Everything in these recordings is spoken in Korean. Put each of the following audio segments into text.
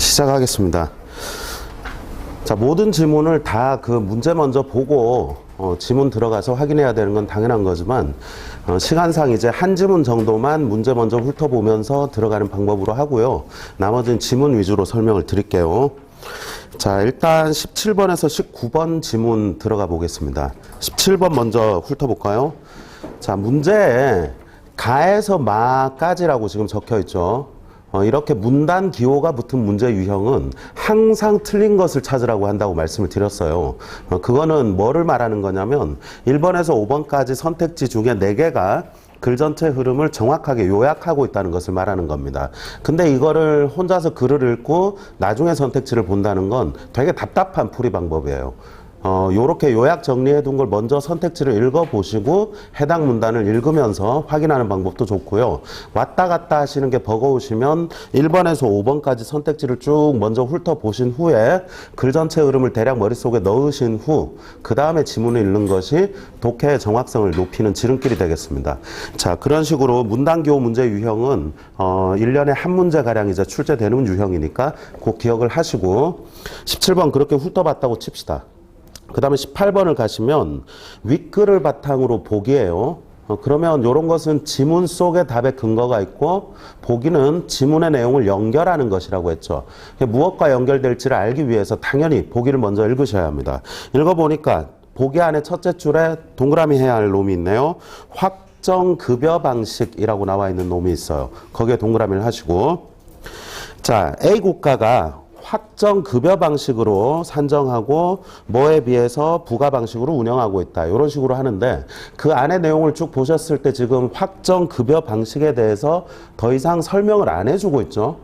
시작하겠습니다. 자, 모든 지문을 다 그 문제 먼저 보고 지문 들어가서 확인해야 되는 건 당연한 거지만 시간상 이제 한 지문 정도만 문제 먼저 훑어보면서 들어가는 방법으로 하고요. 나머지는 지문 위주로 설명을 드릴게요. 자, 일단 17번에서 19번 지문 들어가 보겠습니다. 17번 먼저 훑어볼까요? 자, 문제에 가에서 마까지라고 지금 적혀 있죠. 이렇게 문단 기호가 붙은 문제 유형은 항상 틀린 것을 찾으라고 한다고 말씀을 드렸어요. 그거는 뭐를 말하는 거냐면 1번에서 5번까지 선택지 중에 4개가 글 전체 흐름을 정확하게 요약하고 있다는 것을 말하는 겁니다. 근데 이거를 혼자서 글을 읽고 나중에 선택지를 본다는 건 되게 답답한 풀이 방법이에요. 요렇게 요약 정리해 둔 걸 먼저 선택지를 읽어보시고 해당 문단을 읽으면서 확인하는 방법도 좋고요. 왔다 갔다 하시는 게 버거우시면 1번에서 5번까지 선택지를 쭉 먼저 훑어보신 후에 글 전체 흐름을 대략 머릿속에 넣으신 후 그 다음에 지문을 읽는 것이 독해의 정확성을 높이는 지름길이 되겠습니다. 자, 그런 식으로 문단기호 문제 유형은 1년에 한 문제가량 이제 출제되는 유형이니까 꼭 기억을 하시고 17번 그렇게 훑어봤다고 칩시다. 그 다음에 18번을 가시면 윗글을 바탕으로 보기예요. 그러면 이런 것은 지문 속에 답의 근거가 있고 보기는 지문의 내용을 연결하는 것이라고 했죠. 무엇과 연결될지를 알기 위해서 당연히 보기를 먼저 읽으셔야 합니다. 읽어보니까 보기 안에 첫째 줄에 동그라미 해야 할 놈이 있네요. 확정급여 방식이라고 나와 있는 놈이 있어요. 거기에 동그라미를 하시고, 자, A 국가가 확정 급여 방식으로 산정하고 뭐에 비해서 부가 방식으로 운영하고 있다. 이런 식으로 하는데 그 안에 내용을 쭉 보셨을 때 지금 확정 급여 방식에 대해서 더 이상 설명을 안 해주고 있죠.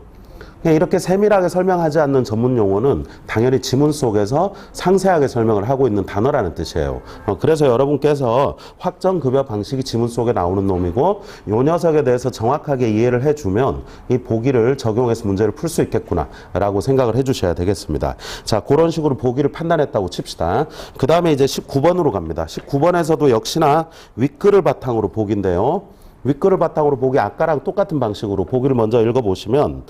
그냥 이렇게 세밀하게 설명하지 않는 전문 용어는 당연히 지문 속에서 상세하게 설명을 하고 있는 단어라는 뜻이에요. 그래서 여러분께서 확정급여 방식이 지문 속에 나오는 놈이고 이 녀석에 대해서 정확하게 이해를 해주면 이 보기를 적용해서 문제를 풀 수 있겠구나 라고 생각을 해주셔야 되겠습니다. 자, 그런 식으로 보기를 판단했다고 칩시다. 그 다음에 이제 19번으로 갑니다. 19번에서도 역시나 윗글을 바탕으로 보기인데요. 윗글을 바탕으로 보기 아까랑 똑같은 방식으로 보기를 먼저 읽어보시면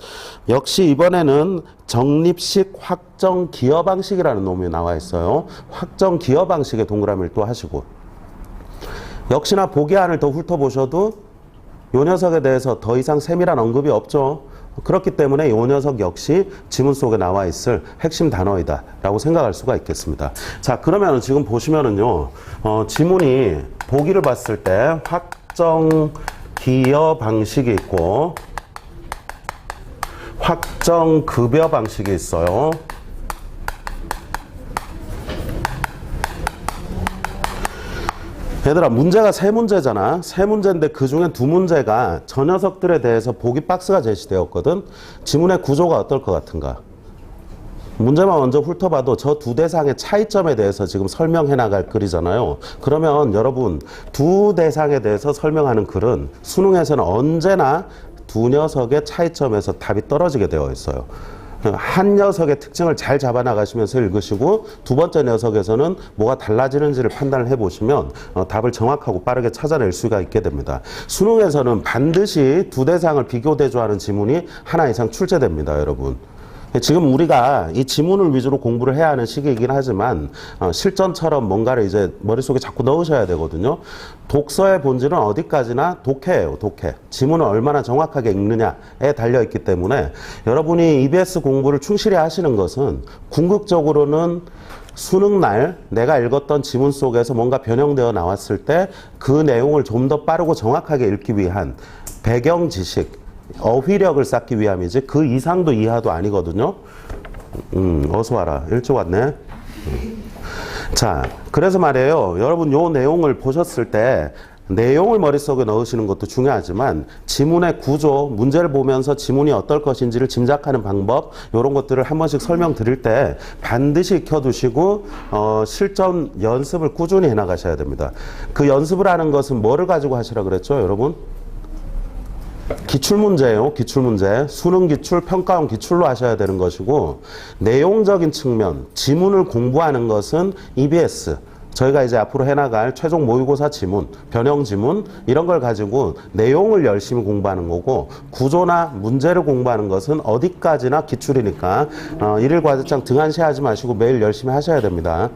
역시 이번에는 적립식 확정 기여 방식이라는 놈이 나와 있어요. 확정 기여 방식의 동그라미를 또 하시고 역시나 보기 안을 더 훑어보셔도 이 녀석에 대해서 더 이상 세밀한 언급이 없죠. 그렇기 때문에 이 녀석 역시 지문 속에 나와 있을 핵심 단어이다 라고 생각할 수가 있겠습니다. 자, 그러면 지금 보시면은요, 지문이 보기를 봤을 때 확정 기여 방식이 있고 확정 급여 방식이 있어요. 얘들아, 문제가 3문제잖아. 3문제인데 그 중에 2문제가 저 녀석들에 대해서 보기 박스가 제시되었거든. 지문의 구조가 어떨 것 같은가? 문제만 먼저 훑어봐도 저 두 대상의 차이점에 대해서 지금 설명해 나갈 글이잖아요. 그러면 여러분, 두 대상에 대해서 설명하는 글은 수능에서는 언제나 두 녀석의 차이점에서 답이 떨어지게 되어 있어요. 한 녀석의 특징을 잘 잡아나가시면서 읽으시고 두 번째 녀석에서는 뭐가 달라지는지를 판단을 해보시면 답을 정확하고 빠르게 찾아낼 수가 있게 됩니다. 수능에서는 반드시 두 대상을 비교대조하는 지문이 하나 이상 출제됩니다, 여러분. 지금 우리가 이 지문을 위주로 공부를 해야 하는 시기이긴 하지만 실전처럼 뭔가를 이제 머릿속에 자꾸 넣으셔야 되거든요. 독서의 본질은 어디까지나 독해예요, 독해. 지문을 얼마나 정확하게 읽느냐에 달려있기 때문에 여러분이 EBS 공부를 충실히 하시는 것은 궁극적으로는 수능날 내가 읽었던 지문 속에서 뭔가 변형되어 나왔을 때 그 내용을 좀 더 빠르고 정확하게 읽기 위한 배경 지식, 어휘력을 쌓기 위함이지 그 이상도 이하도 아니거든요. 어서 와라. 일찍 왔네. 자, 그래서 말이에요. 여러분 요 내용을 보셨을 때 내용을 머릿속에 넣으시는 것도 중요하지만 지문의 구조, 문제를 보면서 지문이 어떨 것인지를 짐작하는 방법, 이런 것들을 한 번씩 설명드릴 때 반드시 익혀두시고 실전 연습을 꾸준히 해나가셔야 됩니다. 그 연습을 하는 것은 뭐를 가지고 하시라 그랬죠, 여러분? 기출문제예요. 기출문제. 수능 기출, 평가원 기출로 하셔야 되는 것이고 내용적인 측면, 지문을 공부하는 것은 EBS, 저희가 이제 앞으로 해나갈 최종 모의고사 지문, 변형 지문 이런 걸 가지고 내용을 열심히 공부하는 거고 구조나 문제를 공부하는 것은 어디까지나 기출이니까 일일 과제장 등한시하지 마시고 매일 열심히 하셔야 됩니다.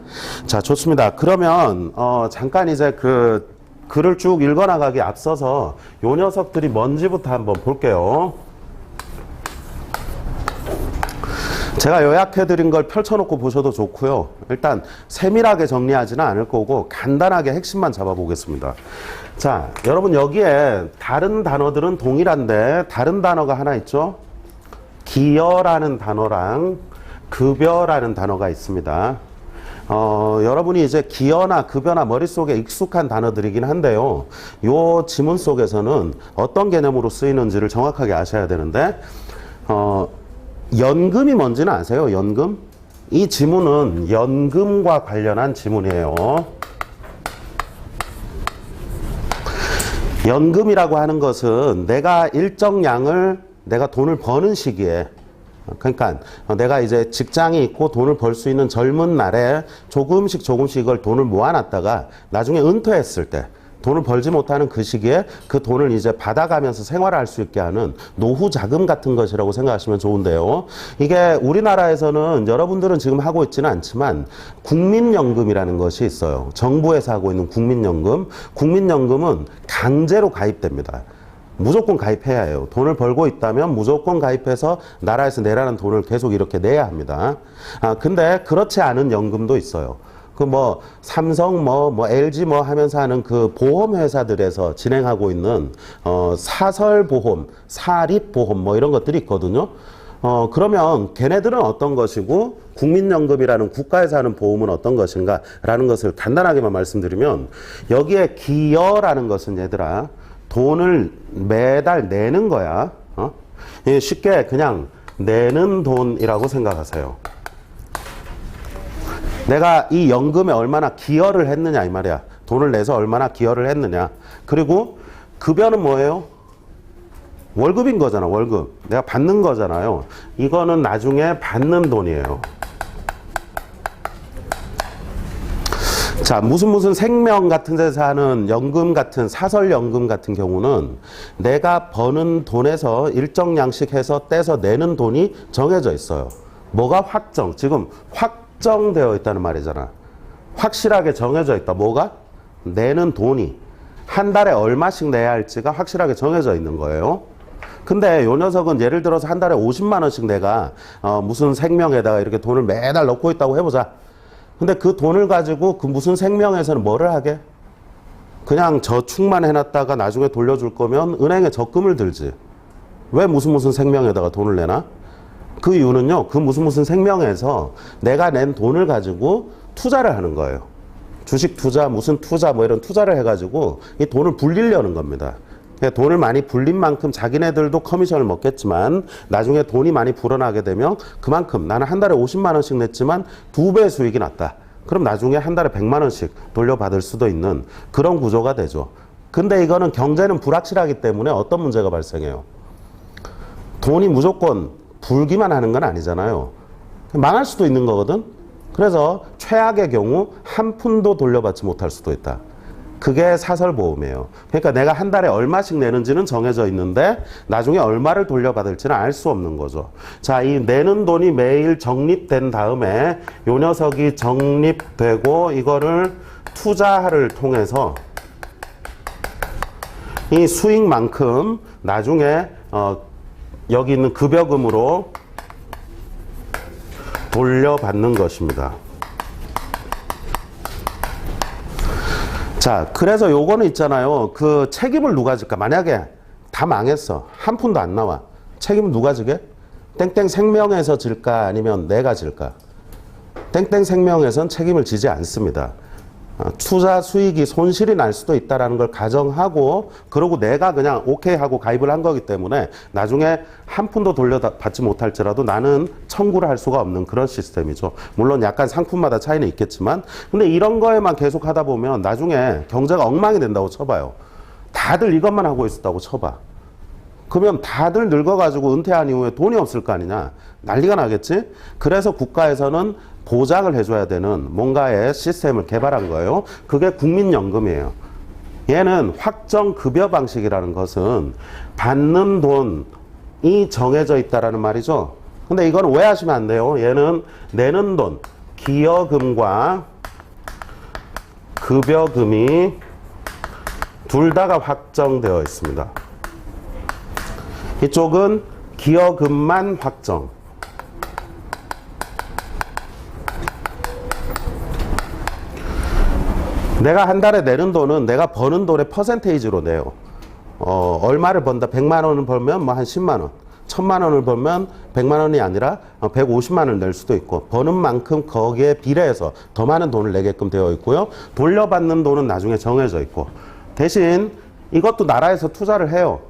자, 좋습니다. 그러면 잠깐 이제 그 글을 쭉 읽어나가기 앞서서 요 녀석들이 뭔지부터 한번 볼게요. 제가 요약해드린 걸 펼쳐놓고 보셔도 좋고요. 일단 세밀하게 정리하지는 않을 거고 간단하게 핵심만 잡아보겠습니다. 자, 여러분 여기에 다른 단어들은 동일한데 다른 단어가 하나 있죠. 기여라는 단어랑 급여라는 단어가 있습니다. 여러분이 이제 기여나 급여나 머릿속에 익숙한 단어들이긴 한데요. 요 지문 속에서는 어떤 개념으로 쓰이는지를 정확하게 아셔야 되는데 연금이 뭔지는 아세요? 연금? 이 지문은 연금과 관련한 지문이에요. 연금이라고 하는 것은 내가 일정량을 내가 돈을 버는 시기에 그러니까 내가 이제 직장이 있고 돈을 벌 수 있는 젊은 날에 조금씩 이걸 돈을 모아놨다가 나중에 은퇴했을 때 돈을 벌지 못하는 그 시기에 그 돈을 이제 받아가면서 생활할 수 있게 하는 노후 자금 같은 것이라고 생각하시면 좋은데요. 이게 우리나라에서는 여러분들은 지금 하고 있지는 않지만 국민연금이라는 것이 있어요. 정부에서 하고 있는 국민연금. 국민연금은 강제로 가입됩니다. 무조건 가입해야 해요. 돈을 벌고 있다면 무조건 가입해서 나라에서 내라는 돈을 계속 이렇게 내야 합니다. 근데 그렇지 않은 연금도 있어요. 그 뭐 삼성 뭐 LG 뭐 하면서 하는 그 보험 회사들에서 진행하고 있는 사설보험, 사립보험 뭐 이런 것들이 있거든요. 그러면 걔네들은 어떤 것이고 국민연금이라는 국가에서 하는 보험은 어떤 것인가 라는 것을 간단하게만 말씀드리면 여기에 기여라는 것은 얘들아 돈을 매달 내는 거야. 쉽게 그냥 내는 돈이라고 생각하세요. 내가 이 연금에 얼마나 기여를 했느냐 이 말이야. 돈을 내서 얼마나 기여를 했느냐. 그리고 급여는 뭐예요? 월급인 거잖아. 월급. 내가 받는 거잖아요. 이거는 나중에 받는 돈이에요. 자, 무슨 생명 같은 데서 하는 연금 같은 사설연금 같은 경우는 내가 버는 돈에서 일정량씩 해서 떼서 내는 돈이 정해져 있어요. 뭐가 지금 확정되어 있다는 말이잖아. 확실하게 정해져 있다. 뭐가? 내는 돈이 한 달에 얼마씩 내야 할지가 확실하게 정해져 있는 거예요. 근데 요 녀석은 예를 들어서 한 달에 50만 원씩 내가 무슨 생명에다가 이렇게 돈을 매달 넣고 있다고 해보자. 근데 그 돈을 가지고 그 무슨 생명에서는 뭐를 하게? 그냥 저축만 해놨다가 나중에 돌려줄 거면 은행에 적금을 들지. 왜 무슨 생명에다가 돈을 내나? 그 이유는요. 그 무슨 생명에서 내가 낸 돈을 가지고 투자를 하는 거예요. 주식 투자, 무슨 투자 뭐 이런 투자를 해가지고 이 돈을 불리려는 겁니다. 돈을 많이 불린 만큼 자기네들도 커미션을 먹겠지만 나중에 돈이 많이 불어나게 되면 그만큼 나는 한 달에 50만 원씩 냈지만 2배 수익이 났다. 그럼 나중에 한 달에 100만 원씩 돌려받을 수도 있는 그런 구조가 되죠. 근데 이거는 경제는 불확실하기 때문에 어떤 문제가 발생해요? 돈이 무조건 불기만 하는 건 아니잖아요. 망할 수도 있는 거거든. 그래서 최악의 경우 한 푼도 돌려받지 못할 수도 있다. 그게 사설보험이에요. 그러니까 내가 한 달에 얼마씩 내는지는 정해져 있는데 나중에 얼마를 돌려받을지는 알 수 없는 거죠. 자, 이 내는 돈이 매일 적립된 다음에 요 녀석이 적립되고 이거를 투자를 통해서 이 수익만큼 나중에 여기 있는 급여금으로 돌려받는 것입니다. 자, 그래서 요거는 있잖아요. 그 책임을 누가 질까? 만약에 다 망했어. 한 푼도 안 나와. 책임은 누가 지게? 땡땡 생명에서 질까? 아니면 내가 질까? 땡땡 생명에선 책임을 지지 않습니다. 투자 수익이 손실이 날 수도 있다는 걸 가정하고 그러고 내가 그냥 오케이 하고 가입을 한 거기 때문에 나중에 한 푼도 돌려받지 못할지라도 나는 청구를 할 수가 없는 그런 시스템이죠. 물론 약간 상품마다 차이는 있겠지만 근데 이런 거에만 계속 하다 보면 나중에 경제가 엉망이 된다고 쳐봐요. 다들 이것만 하고 있었다고 쳐봐. 그러면 다들 늙어가지고 은퇴한 이후에 돈이 없을 거 아니냐. 난리가 나겠지. 그래서 국가에서는 보장을 해줘야 되는 뭔가의 시스템을 개발한 거예요. 그게 국민연금이에요. 얘는 확정급여 방식이라는 것은 받는 돈이 정해져 있다라는 말이죠. 근데 이건 오해하시면 안 돼요. 얘는 내는 돈, 기여금과 급여금이 둘 다가 확정되어 있습니다. 이쪽은 기여금만 확정. 내가 한 달에 내는 돈은 내가 버는 돈의 퍼센테이지로 내요. 얼마를 번다. 100만 원을 벌면 뭐 한 10만 원. 1000만 원을 벌면 100만 원이 아니라 150만 원을 낼 수도 있고, 버는 만큼 거기에 비례해서 더 많은 돈을 내게끔 되어 있고요. 돌려받는 돈은 나중에 정해져 있고, 대신 이것도 나라에서 투자를 해요.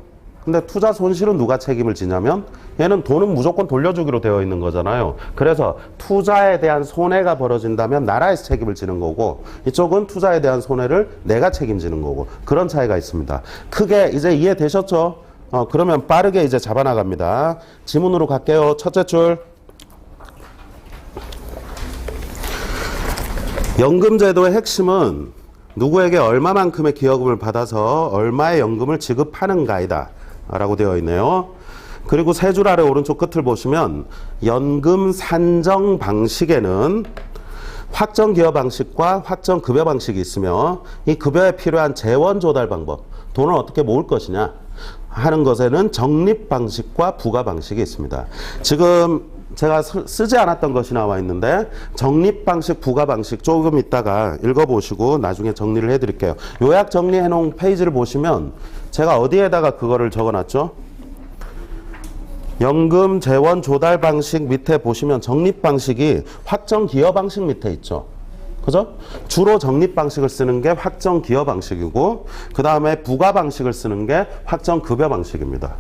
근데 투자 손실은 누가 책임을 지냐면, 얘는 돈은 무조건 돌려주기로 되어 있는 거잖아요. 그래서 투자에 대한 손해가 벌어진다면 나라에서 책임을 지는 거고, 이쪽은 투자에 대한 손해를 내가 책임지는 거고, 그런 차이가 있습니다. 크게 이제 이해되셨죠? 그러면 빠르게 이제 잡아나갑니다. 지문으로 갈게요. 첫째 줄. 연금제도의 핵심은 누구에게 얼마만큼의 기여금을 받아서 얼마의 연금을 지급하는가이다 라고 되어 있네요. 그리고 세 줄 아래 오른쪽 끝을 보시면 연금 산정 방식에는 확정 기여 방식과 확정 급여 방식이 있으며, 이 급여에 필요한 재원 조달 방법, 돈을 어떻게 모을 것이냐 하는 것에는 적립 방식과 부과 방식이 있습니다. 지금 제가 쓰지 않았던 것이 나와 있는데, 적립 방식, 부과 방식 조금 이따가 읽어보시고 나중에 정리를 해드릴게요. 요약 정리해 놓은 페이지를 보시면 제가 어디에다가 그거를 적어놨죠? 연금 재원 조달 방식 밑에 보시면 적립 방식이 확정 기여 방식 밑에 있죠. 그죠? 주로 적립 방식을 쓰는 게 확정 기여 방식이고, 그 다음에 부과 방식을 쓰는 게 확정 급여 방식입니다.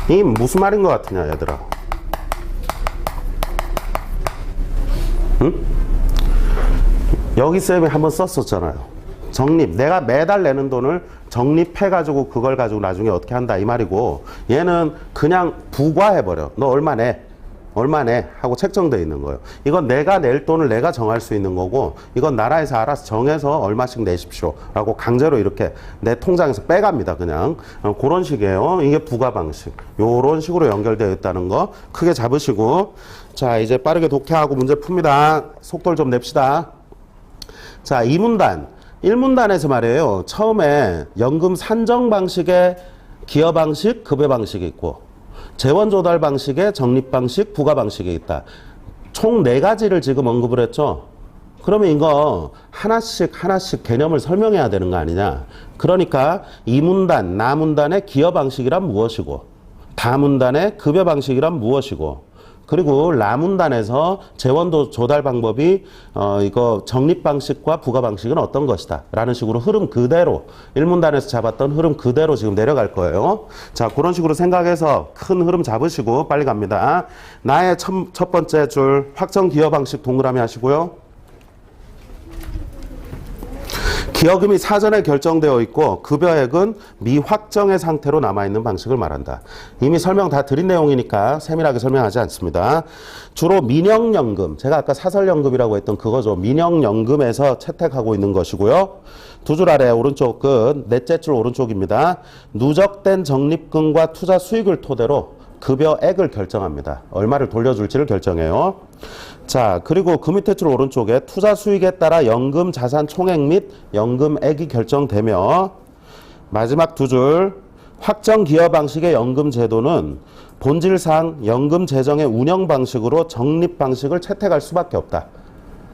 이 무슨 말인 것 같으냐, 얘들아? 응? 여기 쌤이 한번 썼었잖아요. 적립. 내가 매달 내는 돈을 적립해가지고 그걸 가지고 나중에 어떻게 한다 이 말이고, 얘는 그냥 부과해버려. 너 얼마 내? 얼마 내? 하고 책정되어 있는 거예요. 이건 내가 낼 돈을 내가 정할 수 있는 거고, 이건 나라에서 알아서 정해서 얼마씩 내십시오 라고 강제로 이렇게 내 통장에서 빼갑니다. 그냥 그런 식이에요. 이게 부과 방식. 요런 식으로 연결되어 있다는 거 크게 잡으시고, 자 이제 빠르게 독해하고 문제 풉니다. 속도를 좀 냅시다. 자, 2문단. 1문단에서 말이에요. 처음에 연금 산정 방식의 기여 방식, 급여 방식이 있고, 재원 조달 방식의 적립 방식, 부과 방식이 있다. 총 4가지를 지금 언급을 했죠. 그러면 이거 하나씩 개념을 설명해야 되는 거 아니냐. 그러니까 2문단, 나문단의 기여 방식이란 무엇이고, 다문단의 급여 방식이란 무엇이고, 그리고 라문단에서 재원도 조달 방법이 이거 적립 방식과 부과 방식은 어떤 것이다 라는 식으로 흐름 그대로 1문단에서 잡았던 흐름 그대로 지금 내려갈 거예요. 자, 그런 식으로 생각해서 큰 흐름 잡으시고 빨리 갑니다. 나의 첫 번째 줄 확정 기여 방식 동그라미 하시고요. 기여금이 사전에 결정되어 있고 급여액은 미확정의 상태로 남아있는 방식을 말한다. 이미 설명 다 드린 내용이니까 세밀하게 설명하지 않습니다. 주로 민영연금, 제가 아까 사설연금이라고 했던 그거죠. 민영연금에서 채택하고 있는 것이고요. 두 줄 아래 오른쪽 끝, 넷째 줄 오른쪽입니다. 누적된 적립금과 투자 수익을 토대로 급여액을 결정합니다. 얼마를 돌려줄지를 결정해요. 자, 그리고 그 밑에 줄 오른쪽에 투자 수익에 따라 연금 자산 총액 및 연금액이 결정되며, 마지막 두 줄 확정 기여 방식의 연금 제도는 본질상 연금 재정의 운영 방식으로 적립 방식을 채택할 수밖에 없다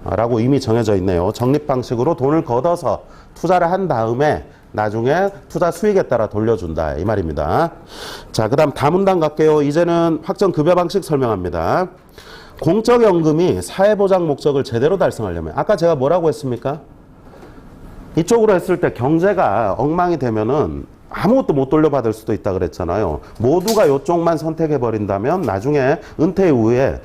라고 이미 정해져 있네요. 적립 방식으로 돈을 걷어서 투자를 한 다음에 나중에 투자 수익에 따라 돌려준다 이 말입니다. 자, 그 다음 다문단 갈게요. 이제는 확정 급여 방식 설명합니다. 공적연금이 사회보장 목적을 제대로 달성하려면, 아까 제가 뭐라고 했습니까? 이쪽으로 했을 때 경제가 엉망이 되면은 아무것도 못 돌려받을 수도 있다 그랬잖아요. 모두가 이쪽만 선택해 버린다면 나중에 은퇴 이후에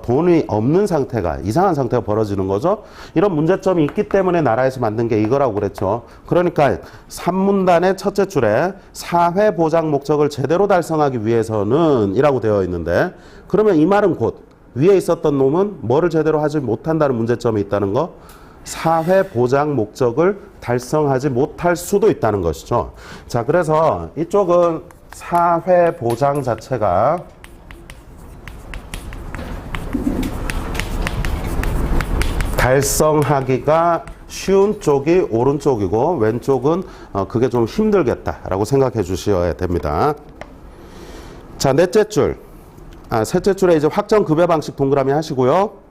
돈이 없는 상태가, 이상한 상태가 벌어지는 거죠. 이런 문제점이 있기 때문에 나라에서 만든 게 이거라고 그랬죠. 그러니까 3문단의 첫째 줄에 사회 보장 목적을 제대로 달성하기 위해서는 이라고 되어 있는데, 그러면 이 말은 곧 위에 있었던 놈은 뭐를 제대로 하지 못한다는 문제점이 있다는 거, 사회 보장 목적을 달성하지 못할 수도 있다는 것이죠. 자, 그래서 이쪽은 사회 보장 자체가 달성하기가 쉬운 쪽이 오른쪽이고 왼쪽은 그게 좀 힘들겠다라고 생각해 주셔야 됩니다. 자, 넷째 줄. 셋째 줄에 이제 확정 급여 방식 동그라미 하시고요.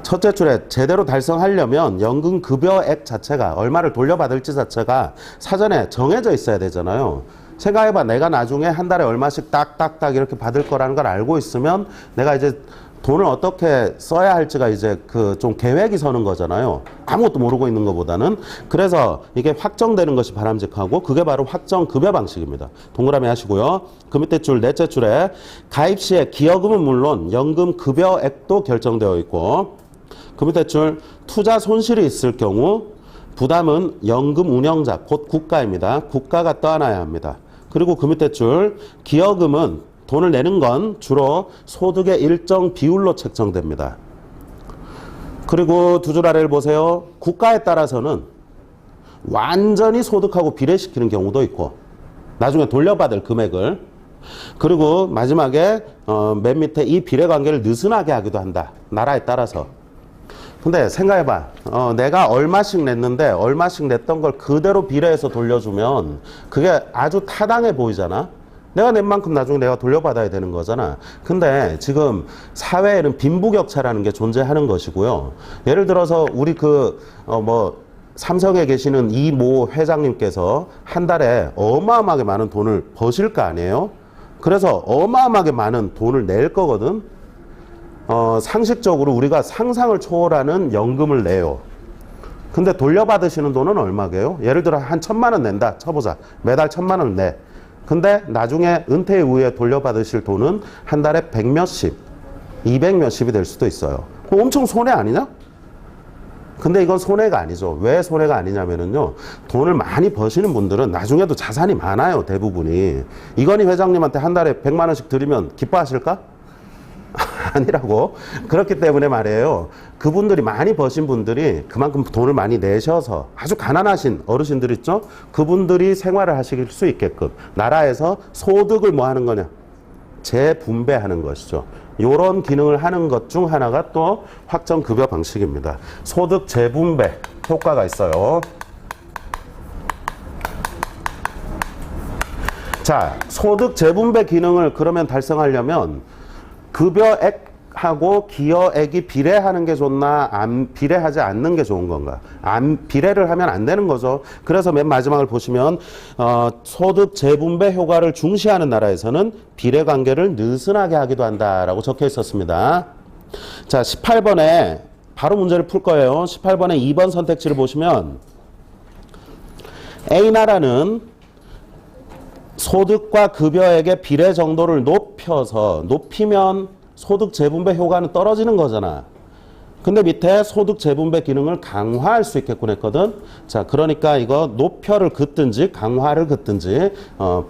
첫째 줄에 제대로 달성하려면 연금 급여액 자체가 얼마를 돌려받을지 자체가 사전에 정해져 있어야 되잖아요. 생각해봐. 내가 나중에 한 달에 얼마씩 딱딱딱 이렇게 받을 거라는 걸 알고 있으면 내가 이제 돈을 어떻게 써야 할지가 이제 그 좀 계획이 서는 거잖아요. 아무것도 모르고 있는 것보다는. 그래서 이게 확정되는 것이 바람직하고 그게 바로 확정 급여 방식입니다. 동그라미 하시고요. 그 밑에 줄 넷째 줄에 가입 시에 기여금은 물론 연금 급여액도 결정되어 있고, 그 밑에 줄 투자 손실이 있을 경우 부담은 연금 운영자 곧 국가입니다. 국가가 떠안아야 합니다. 그리고 그 밑에 줄 기여금은 돈을 내는 건 주로 소득의 일정 비율로 책정됩니다. 그리고 두 줄 아래를 보세요. 국가에 따라서는 완전히 소득하고 비례시키는 경우도 있고 나중에 돌려받을 금액을, 그리고 마지막에 맨 밑에 이 비례관계를 느슨하게 하기도 한다. 나라에 따라서. 근데 생각해봐. 내가 얼마씩 냈는데 얼마씩 냈던 걸 그대로 비례해서 돌려주면 그게 아주 타당해 보이잖아. 내가 낸 만큼 나중에 내가 돌려받아야 되는 거잖아. 근데 지금 사회에는 빈부격차라는 게 존재하는 것이고요. 예를 들어서 우리 삼성에 계시는 이 모 회장님께서 한 달에 어마어마하게 많은 돈을 버실 거 아니에요? 그래서 어마어마하게 많은 돈을 낼 거거든. 상식적으로 우리가 상상을 초월하는 연금을 내요. 근데 돌려받으시는 돈은 얼마게요? 예를 들어 한 1,000만 원 낸다 쳐보자. 매달 1,000만 원을 내. 근데 나중에 은퇴 이후에 돌려받으실 돈은 한 달에 100 몇십, 200 몇십이 될 수도 있어요. 그럼 엄청 손해 아니냐? 근데 이건 손해가 아니죠. 왜 손해가 아니냐면요. 돈을 많이 버시는 분들은 나중에도 자산이 많아요. 대부분이. 이건희 회장님한테 한 달에 100만 원씩 드리면 기뻐하실까? 아니라고. 그렇기 때문에 말이에요. 그분들이 많이 버신 분들이 그만큼 돈을 많이 내셔서 아주 가난하신 어르신들 있죠? 그분들이 생활을 하실 수 있게끔 나라에서 소득을 뭐 하는 거냐? 재분배하는 것이죠. 이런 기능을 하는 것 중 하나가 또 확정급여 방식입니다. 소득 재분배 효과가 있어요. 자, 소득 재분배 기능을 그러면 달성하려면 급여액하고 기여액이 비례하는 게 좋나, 안 비례하지 않는 게 좋은 건가? 안 비례를 하면 안 되는 거죠. 그래서 맨 마지막을 보시면 소득 재분배 효과를 중시하는 나라에서는 비례 관계를 느슨하게 하기도 한다라고 적혀 있었습니다. 자, 18번에 바로 문제를 풀 거예요. 18번에 2번 선택지를 보시면 A나라는 소득과 급여액의 비례 정도를 높이면 소득 재분배 효과는 떨어지는 거잖아. 근데 밑에 소득 재분배 기능을 강화할 수 있게끔 했거든. 자, 그러니까 이거 높여를 긋든지 강화를 긋든지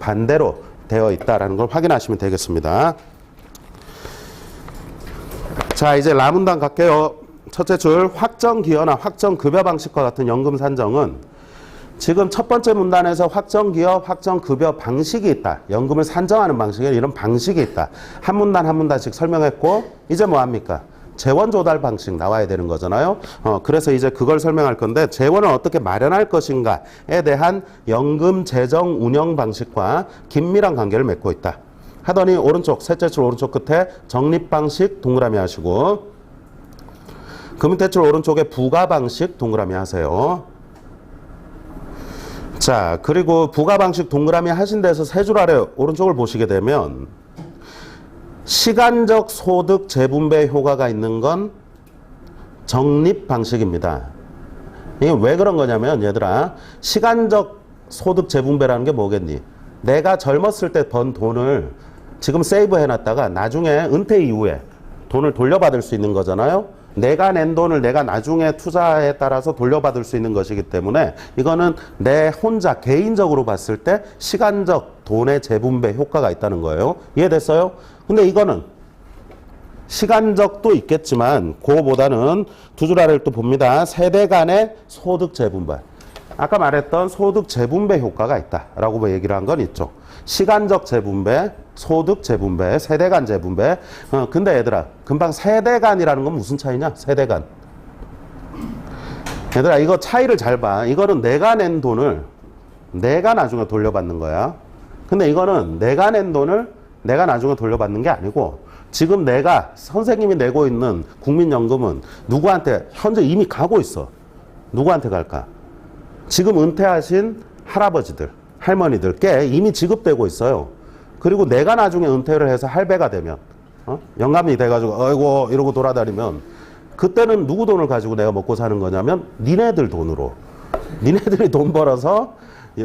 반대로 되어 있다라는 걸 확인하시면 되겠습니다. 자, 이제 라문단 갈게요. 첫째 줄 확정 기여나 확정 급여 방식과 같은 연금 산정은 지금 첫 번째 문단에서 확정기여, 확정급여 방식이 있다. 연금을 산정하는 방식에 이런 방식이 있다. 한 문단 한 문단씩 설명했고 이제 뭐 합니까? 재원 조달 방식 나와야 되는 거잖아요. 그래서 이제 그걸 설명할 건데 재원을 어떻게 마련할 것인가에 대한 연금 재정 운영 방식과 긴밀한 관계를 맺고 있다. 하더니 오른쪽 셋째 줄 오른쪽 끝에 적립 방식 동그라미 하시고 그 밑에 줄 오른쪽에 부과 방식 동그라미 하세요. 자, 그리고 부과 방식 동그라미 하신 데서 세 줄 아래 오른쪽을 보시게 되면 시간적 소득 재분배 효과가 있는 건 적립 방식입니다. 이게 왜 그런 거냐면 얘들아, 시간적 소득 재분배라는 게 뭐겠니? 내가 젊었을 때 번 돈을 지금 세이브 해놨다가 나중에 은퇴 이후에 돈을 돌려받을 수 있는 거잖아요. 내가 낸 돈을 내가 나중에 투자에 따라서 돌려받을 수 있는 것이기 때문에 이거는 내 혼자 개인적으로 봤을 때 시간적 돈의 재분배 효과가 있다는 거예요. 이해됐어요? 근데 이거는 시간적도 있겠지만 그거보다는 두 줄 아래를 또 봅니다. 세대 간의 소득 재분배. 아까 말했던 소득 재분배 효과가 있다라고 뭐 얘기를 한 건 있죠. 시간적 재분배, 소득 재분배, 세대 간 재분배. 근데 얘들아, 금방 세대 간이라는 건 무슨 차이냐? 세대 간. 얘들아, 이거 차이를 잘 봐. 이거는 내가 낸 돈을 내가 나중에 돌려받는 거야. 근데 이거는 내가 낸 돈을 내가 나중에 돌려받는 게 아니고 지금 내가 선생님이 내고 있는 국민연금은 누구한테 현재 이미 가고 있어. 누구한테 갈까? 지금 은퇴하신 할아버지들, 할머니들께 이미 지급되고 있어요. 그리고 내가 나중에 은퇴를 해서 할배가 되면 영감이 돼가지고 아이고 이러고 돌아다니면 그때는 누구 돈을 가지고 내가 먹고 사는 거냐면 니네들 돈으로. 니네들이 돈 벌어서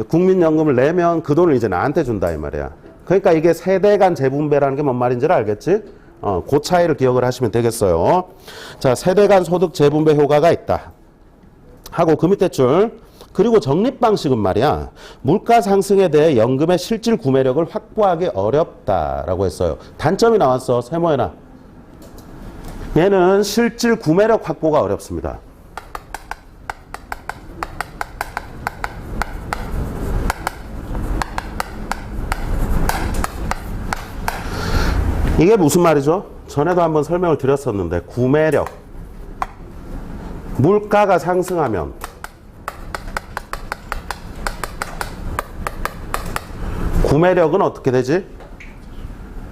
국민연금을 내면 그 돈을 이제 나한테 준다 이 말이야. 그러니까 이게 세대 간 재분배라는 게 뭔 말인지를 알겠지? 그 차이를 기억을 하시면 되겠어요. 자, 세대 간 소득 재분배 효과가 있다. 하고 그 밑에 줄. 그리고 적립 방식은 말이야. 물가 상승에 대해 연금의 실질 구매력을 확보하기 어렵다라고 했어요. 단점이 나왔어. 세모에나. 얘는 실질 구매력 확보가 어렵습니다. 이게 무슨 말이죠? 전에도 한번 설명을 드렸었는데 구매력. 물가가 상승하면 구매력은 어떻게 되지?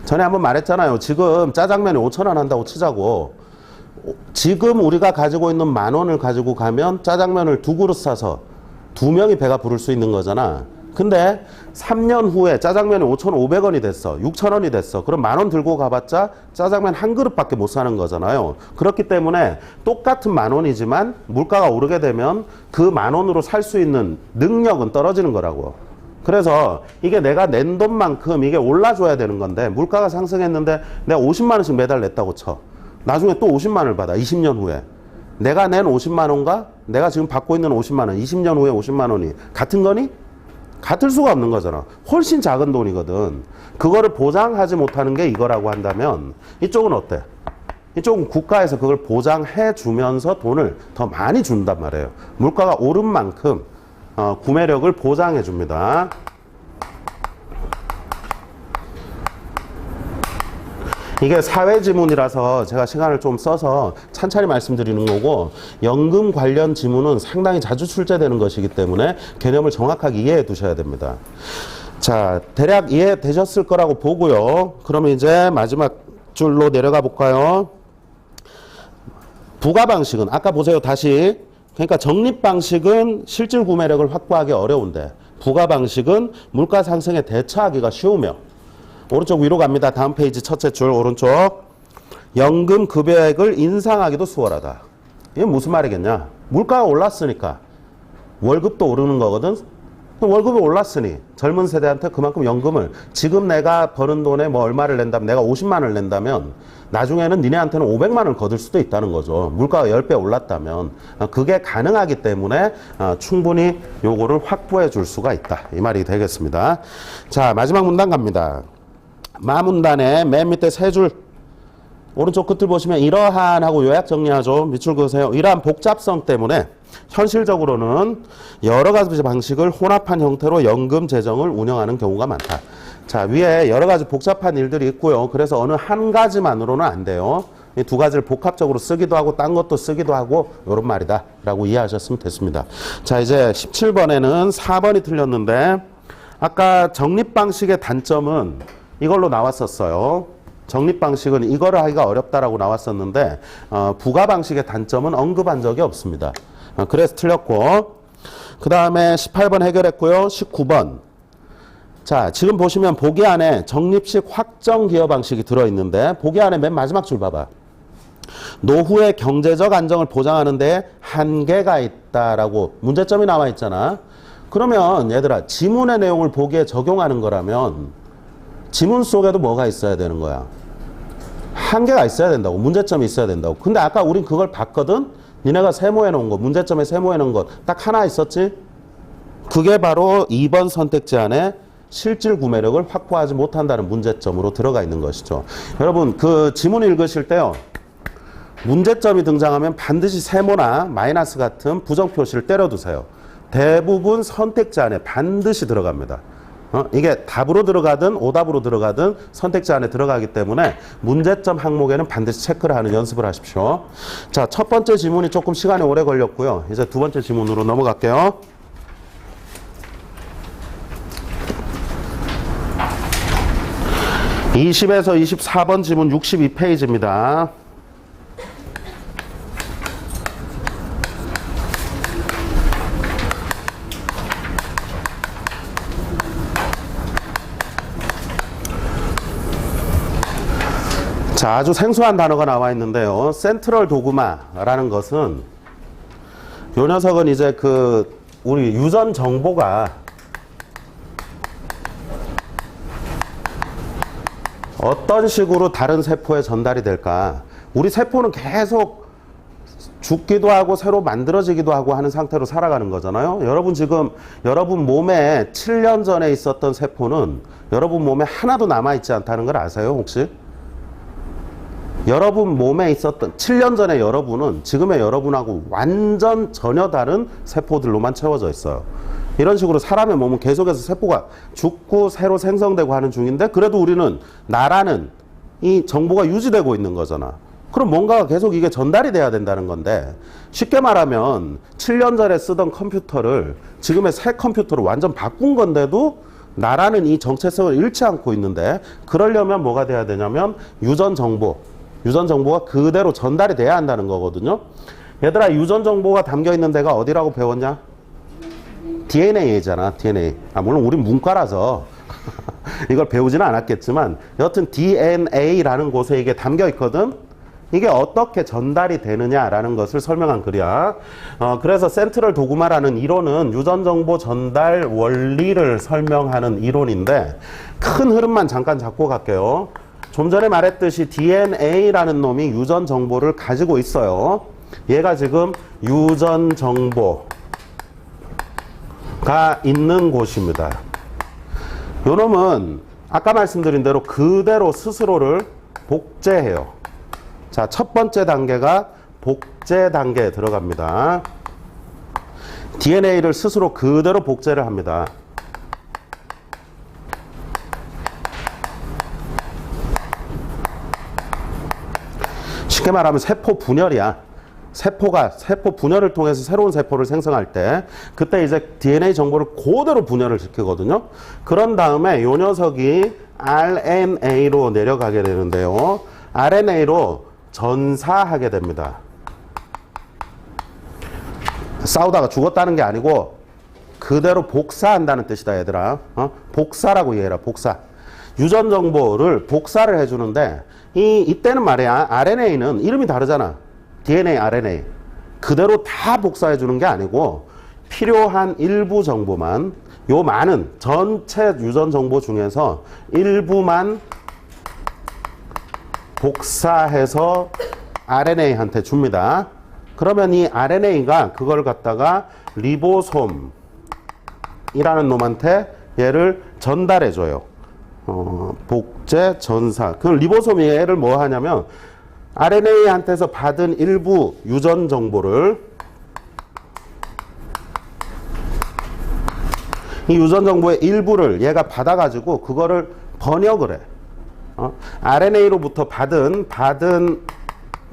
전에 한번 말했잖아요. 지금 짜장면이 5,000원 한다고 치자고. 지금 우리가 가지고 있는 10,000원을 가지고 가면 짜장면을 2그릇 사서 2명이 배가 부를 수 있는 거잖아. 근데 3년 후에 짜장면이 5,500원이 됐어. 6,000원이 됐어. 그럼 10,000원 들고 가봤자 짜장면 한 그릇밖에 못 사는 거잖아요. 그렇기 때문에 똑같은 10,000원이지만 물가가 오르게 되면 그 10,000원으로 살 수 있는 능력은 떨어지는 거라고. 그래서 이게 내가 낸 돈만큼 이게 올라줘야 되는 건데 물가가 상승했는데 내가 50만 원씩 매달 냈다고 쳐. 나중에 또 50만 원을 받아. 20년 후에. 내가 낸 50만 원과 내가 지금 받고 있는 50만 원, 20년 후에 50만 원이 같은 거니? 같을 수가 없는 거잖아. 훨씬 작은 돈이거든. 그거를 보장하지 못하는 게 이거라고 한다면 이쪽은 어때? 이쪽은 국가에서 그걸 보장해 주면서 돈을 더 많이 준단 말이에요. 물가가 오른 만큼 구매력을 보장해 줍니다. 이게 사회지문이라서 제가 시간을 좀 써서 찬찬히 말씀드리는 거고 연금 관련 지문은 상당히 자주 출제되는 것이기 때문에 개념을 정확하게 이해해 두셔야 됩니다. 자, 대략 이해되셨을 거라고 보고요. 그러면 이제 마지막 줄로 내려가 볼까요? 부가 방식은 아까 보세요. 다시. 그러니까 적립 방식은 실질 구매력을 확보하기 어려운데 부가 방식은 물가 상승에 대처하기가 쉬우며 오른쪽 위로 갑니다. 다음 페이지 첫째 줄 오른쪽 연금 급여액을 인상하기도 수월하다. 이게 무슨 말이겠냐? 물가가 올랐으니까 월급도 오르는 거거든. 월급이 올랐으니 젊은 세대한테 그만큼 연금을 지금 내가 버는 돈에 뭐 얼마를 낸다면 내가 50만 원을 낸다면 나중에는 니네한테는 500만 원을 거둘 수도 있다는 거죠. 물가가 10배 올랐다면 그게 가능하기 때문에 충분히 요거를 확보해 줄 수가 있다. 이 말이 되겠습니다. 자, 마지막 문단 갑니다. 마문단의 맨 밑에 세 줄 오른쪽 끝을 보시면 이러한 하고 요약 정리하죠. 밑줄 그으세요. 이러한 복잡성 때문에 현실적으로는 여러 가지 방식을 혼합한 형태로 연금 재정을 운영하는 경우가 많다. 자, 위에 여러 가지 복잡한 일들이 있고요. 그래서 어느 한 가지만으로는 안 돼요. 이 두 가지를 복합적으로 쓰기도 하고 딴 것도 쓰기도 하고 이런 말이다 라고 이해하셨으면 됐습니다. 자, 이제 17번에는 4번이 틀렸는데 아까 적립 방식의 단점은 이걸로 나왔었어요. 적립 방식은 이거를 하기가 어렵다라고 나왔었는데 부가 방식의 단점은 언급한 적이 없습니다. 그래서 틀렸고 그 다음에 18번 해결했고요. 19번 자, 지금 보시면 보기 안에 적립식 확정 기여 방식이 들어있는데 보기 안에 맨 마지막 줄 봐봐. 노후의 경제적 안정을 보장하는 데 한계가 있다라고 문제점이 나와 있잖아. 그러면 얘들아, 지문의 내용을 보기에 적용하는 거라면 지문 속에도 뭐가 있어야 되는 거야? 한계가 있어야 된다고. 문제점이 있어야 된다고. 근데 아까 우린 그걸 봤거든? 니네가 세모해 놓은 거, 문제점에 세모해 놓은 거 딱 하나 있었지? 그게 바로 2번 선택지 안에 실질 구매력을 확보하지 못한다는 문제점으로 들어가 있는 것이죠. 여러분, 그 지문 읽으실 때요, 문제점이 등장하면 반드시 세모나 마이너스 같은 부정 표시를 때려두세요. 대부분 선택지 안에 반드시 들어갑니다. 이게 답으로 들어가든 오답으로 들어가든 선택지 안에 들어가기 때문에 문제점 항목에는 반드시 체크를 하는 연습을 하십시오. 자, 첫 번째 지문이 조금 시간이 오래 걸렸고요. 이제 두 번째 지문으로 넘어갈게요. 20에서 24번 지문 62페이지입니다. 자, 아주 생소한 단어가 나와 있는데요. 센트럴 도그마라는 것은 요 녀석은 이제 우리 유전 정보가 어떤 식으로 다른 세포에 전달이 될까? 우리 세포는 계속 죽기도 하고 새로 만들어지기도 하고 하는 상태로 살아가는 거잖아요. 여러분 지금 여러분 몸에 7년 전에 있었던 세포는 여러분 몸에 하나도 남아있지 않다는 걸 아세요, 혹시? 여러분 몸에 있었던 7년 전에 여러분은 지금의 여러분하고 완전 전혀 다른 세포들로만 채워져 있어요. 이런 식으로 사람의 몸은 계속해서 세포가 죽고 새로 생성되고 하는 중인데 그래도 우리는 나라는 이 정보가 유지되고 있는 거잖아. 그럼 뭔가가 계속 이게 전달이 돼야 된다는 건데 쉽게 말하면 7년 전에 쓰던 컴퓨터를 지금의 새 컴퓨터로 완전 바꾼 건데도 나라는 이 정체성을 잃지 않고 있는데 그러려면 뭐가 돼야 되냐면 유전 정보가 그대로 전달이 돼야 한다는 거거든요. 얘들아, 유전 정보가 담겨 있는 데가 어디라고 배웠냐? DNA잖아, DNA. 물론 우린 문과라서 이걸 배우지는 않았겠지만 여튼 DNA라는 곳에 이게 담겨 있거든. 이게 어떻게 전달이 되느냐라는 것을 설명한 글이야. 그래서 센트럴 도그마라는 이론은 유전 정보 전달 원리를 설명하는 이론인데 큰 흐름만 잠깐 잡고 갈게요. 좀 전에 말했듯이 DNA라는 놈이 유전 정보를 가지고 있어요. 얘가 지금 유전 정보가 있는 곳입니다. 요 놈은 아까 말씀드린 대로 그대로 스스로를 복제해요. 자, 첫 번째 단계가 복제 단계에 들어갑니다. DNA를 스스로 그대로 복제를 합니다. 쉽게 말하면 세포 분열이야. 세포 분열을 통해서 새로운 세포를 생성할 때 그때 이제 DNA 정보를 그대로 분열을 시키거든요. 그런 다음에 요 녀석이 RNA로 내려가게 되는데요. RNA로 전사하게 됩니다. 싸우다가 죽었다는 게 아니고 그대로 복사한다는 뜻이다, 얘들아. 복사라고 이해해라, 복사. 유전 정보를 복사를 해주는데 이때는 말이야, RNA는 이름이 다르잖아. DNA, RNA. 그대로 다 복사해 주는 게 아니고 필요한 일부 정보만, 요 많은 전체 유전 정보 중에서 일부만 복사해서 RNA한테 줍니다. 그러면 이 RNA가 그걸 갖다가 리보솜이라는 놈한테 얘를 전달해 줘요. 복제, 전사. 그 리보솜이 얘를 뭐 하냐면 RNA한테서 받은 일부 유전 정보를 이 유전 정보의 일부를 얘가 받아가지고 그거를 번역을 해. RNA로부터 받은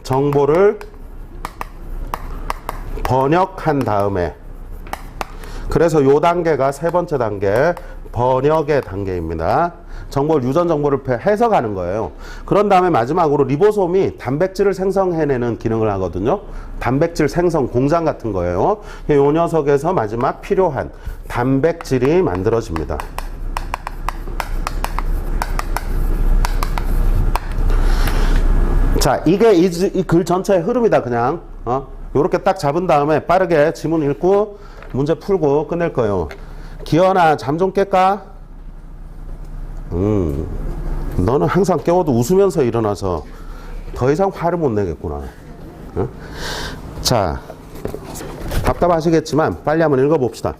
정보를 번역한 다음에 그래서 요 단계가 세 번째 단계 번역의 단계입니다. 유전 정보를 해석하는 거예요. 그런 다음에 마지막으로 리보솜이 단백질을 생성해내는 기능을 하거든요. 단백질 생성 공장 같은 거예요. 이 녀석에서 마지막 필요한 단백질이 만들어집니다. 자, 이게 이 글 전체의 흐름이다, 그냥. 요렇게 딱 잡은 다음에 빠르게 지문 읽고 문제 풀고 끝낼 거예요. 기현아, 잠 좀 깰까? 너는 항상 깨워도 웃으면서 일어나서 더 이상 화를 못 내겠구나. 자, 답답하시겠지만 빨리 한번 읽어봅시다.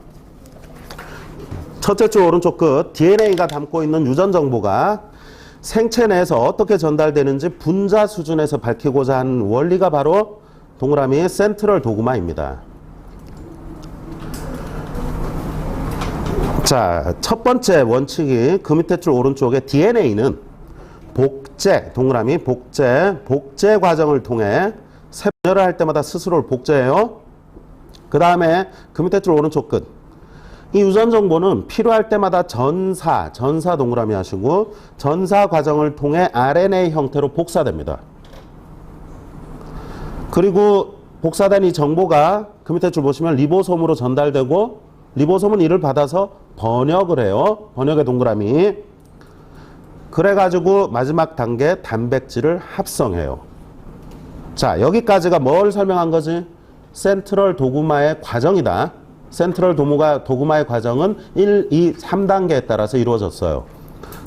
첫째 줄 오른쪽 끝, DNA가 담고 있는 유전 정보가 생체 내에서 어떻게 전달되는지 분자 수준에서 밝히고자 하는 원리가 바로 동그라미 센트럴 도그마입니다. 자, 첫 번째 원칙이 그 밑에 줄 오른쪽에 DNA는 복제, 동그라미 복제 과정을 통해 새 분열을 할 때마다 스스로를 복제해요. 그 다음에 그 밑에 줄 오른쪽 끝. 이 유전 정보는 필요할 때마다 전사 동그라미 하시고 전사 과정을 통해 RNA 형태로 복사됩니다. 그리고 복사된 이 정보가 그 밑에 줄 보시면 리보솜으로 전달되고 리보솜은 이를 받아서 번역을 해요. 번역의 동그라미. 그래가지고 마지막 단계 단백질을 합성해요. 자, 여기까지가 뭘 설명한 거지? 센트럴 도그마의 과정이다. 센트럴 도그마의 과정은 1, 2, 3단계에 따라서 이루어졌어요.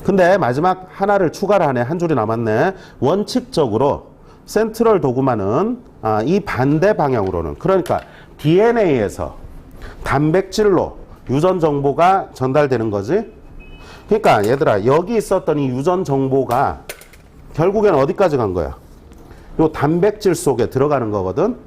근데 마지막 하나를 추가를 하네. 한 줄이 남았네. 원칙적으로 센트럴 도그마는 이 반대 방향으로는, 그러니까 DNA에서 단백질로 유전 정보가 전달되는 거지. 그러니까 얘들아, 여기 있었던 이 유전 정보가 결국엔 어디까지 간 거야? 요 단백질 속에 들어가는 거거든.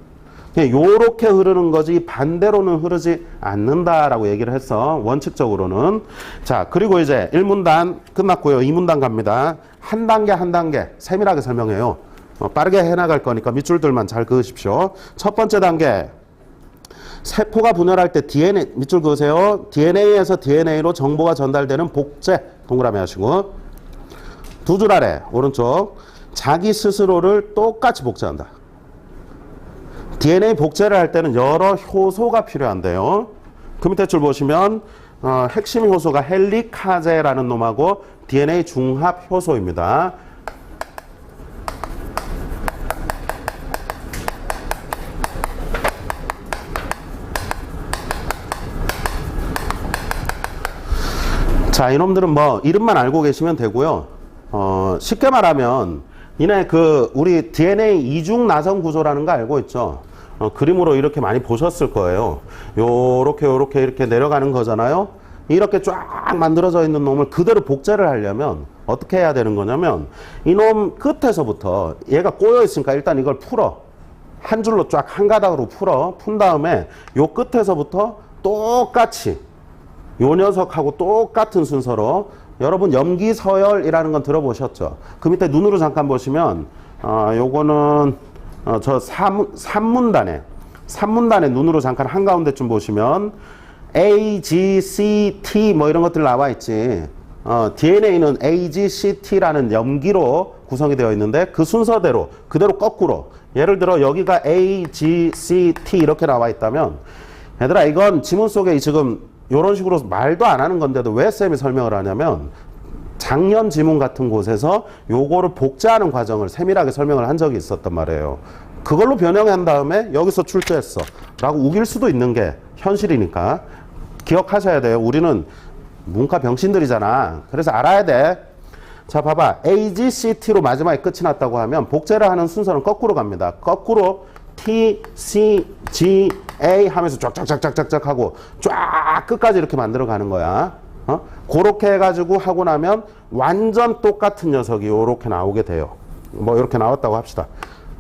요렇게 흐르는 거지 반대로는 흐르지 않는다라고 얘기를 했어. 원칙적으로는. 자, 그리고 이제 1문단 끝났고요. 2문단 갑니다. 한 단계 한 단계 세밀하게 설명해요. 빠르게 해나갈 거니까 밑줄들만 잘 그으십시오. 첫 번째 단계, 세포가 분열할 때 DNA, 밑줄 그으세요. DNA에서 DNA로 정보가 전달되는 복제, 동그라미 하시고, 두 줄 아래 오른쪽, 자기 스스로를 똑같이 복제한다. DNA 복제를 할 때는 여러 효소가 필요한데요. 그 밑에 줄 보시면 핵심 효소가 헬리카제라는 놈하고 DNA 중합 효소입니다. 자, 이놈들은 뭐 이름만 알고 계시면 되고요. 쉽게 말하면 이네 우리 DNA 이중 나선 구조라는 거 알고 있죠? 그림으로 이렇게 많이 보셨을 거예요. 이렇게 내려가는 거잖아요. 이렇게 쫙 만들어져 있는 놈을 그대로 복제를 하려면 어떻게 해야 되는 거냐면 이놈 끝에서부터 얘가 꼬여 있으니까 일단 이걸 풀어. 한 줄로 쫙 한 가닥으로 푼 다음에 요 끝에서부터 똑같이 요 녀석하고 똑같은 순서로, 여러분 염기서열이라는 건 들어보셨죠? 그 밑에 눈으로 잠깐 보시면 요거는 저 3문단에 눈으로 잠깐 한가운데쯤 보시면 A, G, C, T 뭐 이런 것들 나와 있지. DNA는 A, G, C, T라는 염기로 구성이 되어 있는데 그 순서대로 그대로 거꾸로, 예를 들어 여기가 A, G, C, T 이렇게 나와 있다면, 얘들아 이건 지문 속에 지금 이런 식으로 말도 안 하는 건데도 왜 쌤이 설명을 하냐면 작년 지문 같은 곳에서 요거를 복제하는 과정을 세밀하게 설명을 한 적이 있었단 말이에요. 그걸로 변형한 다음에 여기서 출제했어 라고 우길 수도 있는 게 현실이니까 기억하셔야 돼요. 우리는 문과 병신들이잖아. 그래서 알아야 돼. 자, 봐봐. AGCT로 마지막에 끝이 났다고 하면 복제를 하는 순서는 거꾸로 갑니다. 거꾸로 T, C, G, A 하면서 쫙쫙쫙쫙쫙 하고 쫙 끝까지 이렇게 만들어 가는 거야. 그렇게 해가지고 하고 나면 완전 똑같은 녀석이 요렇게 나오게 돼요. 뭐 이렇게 나왔다고 합시다.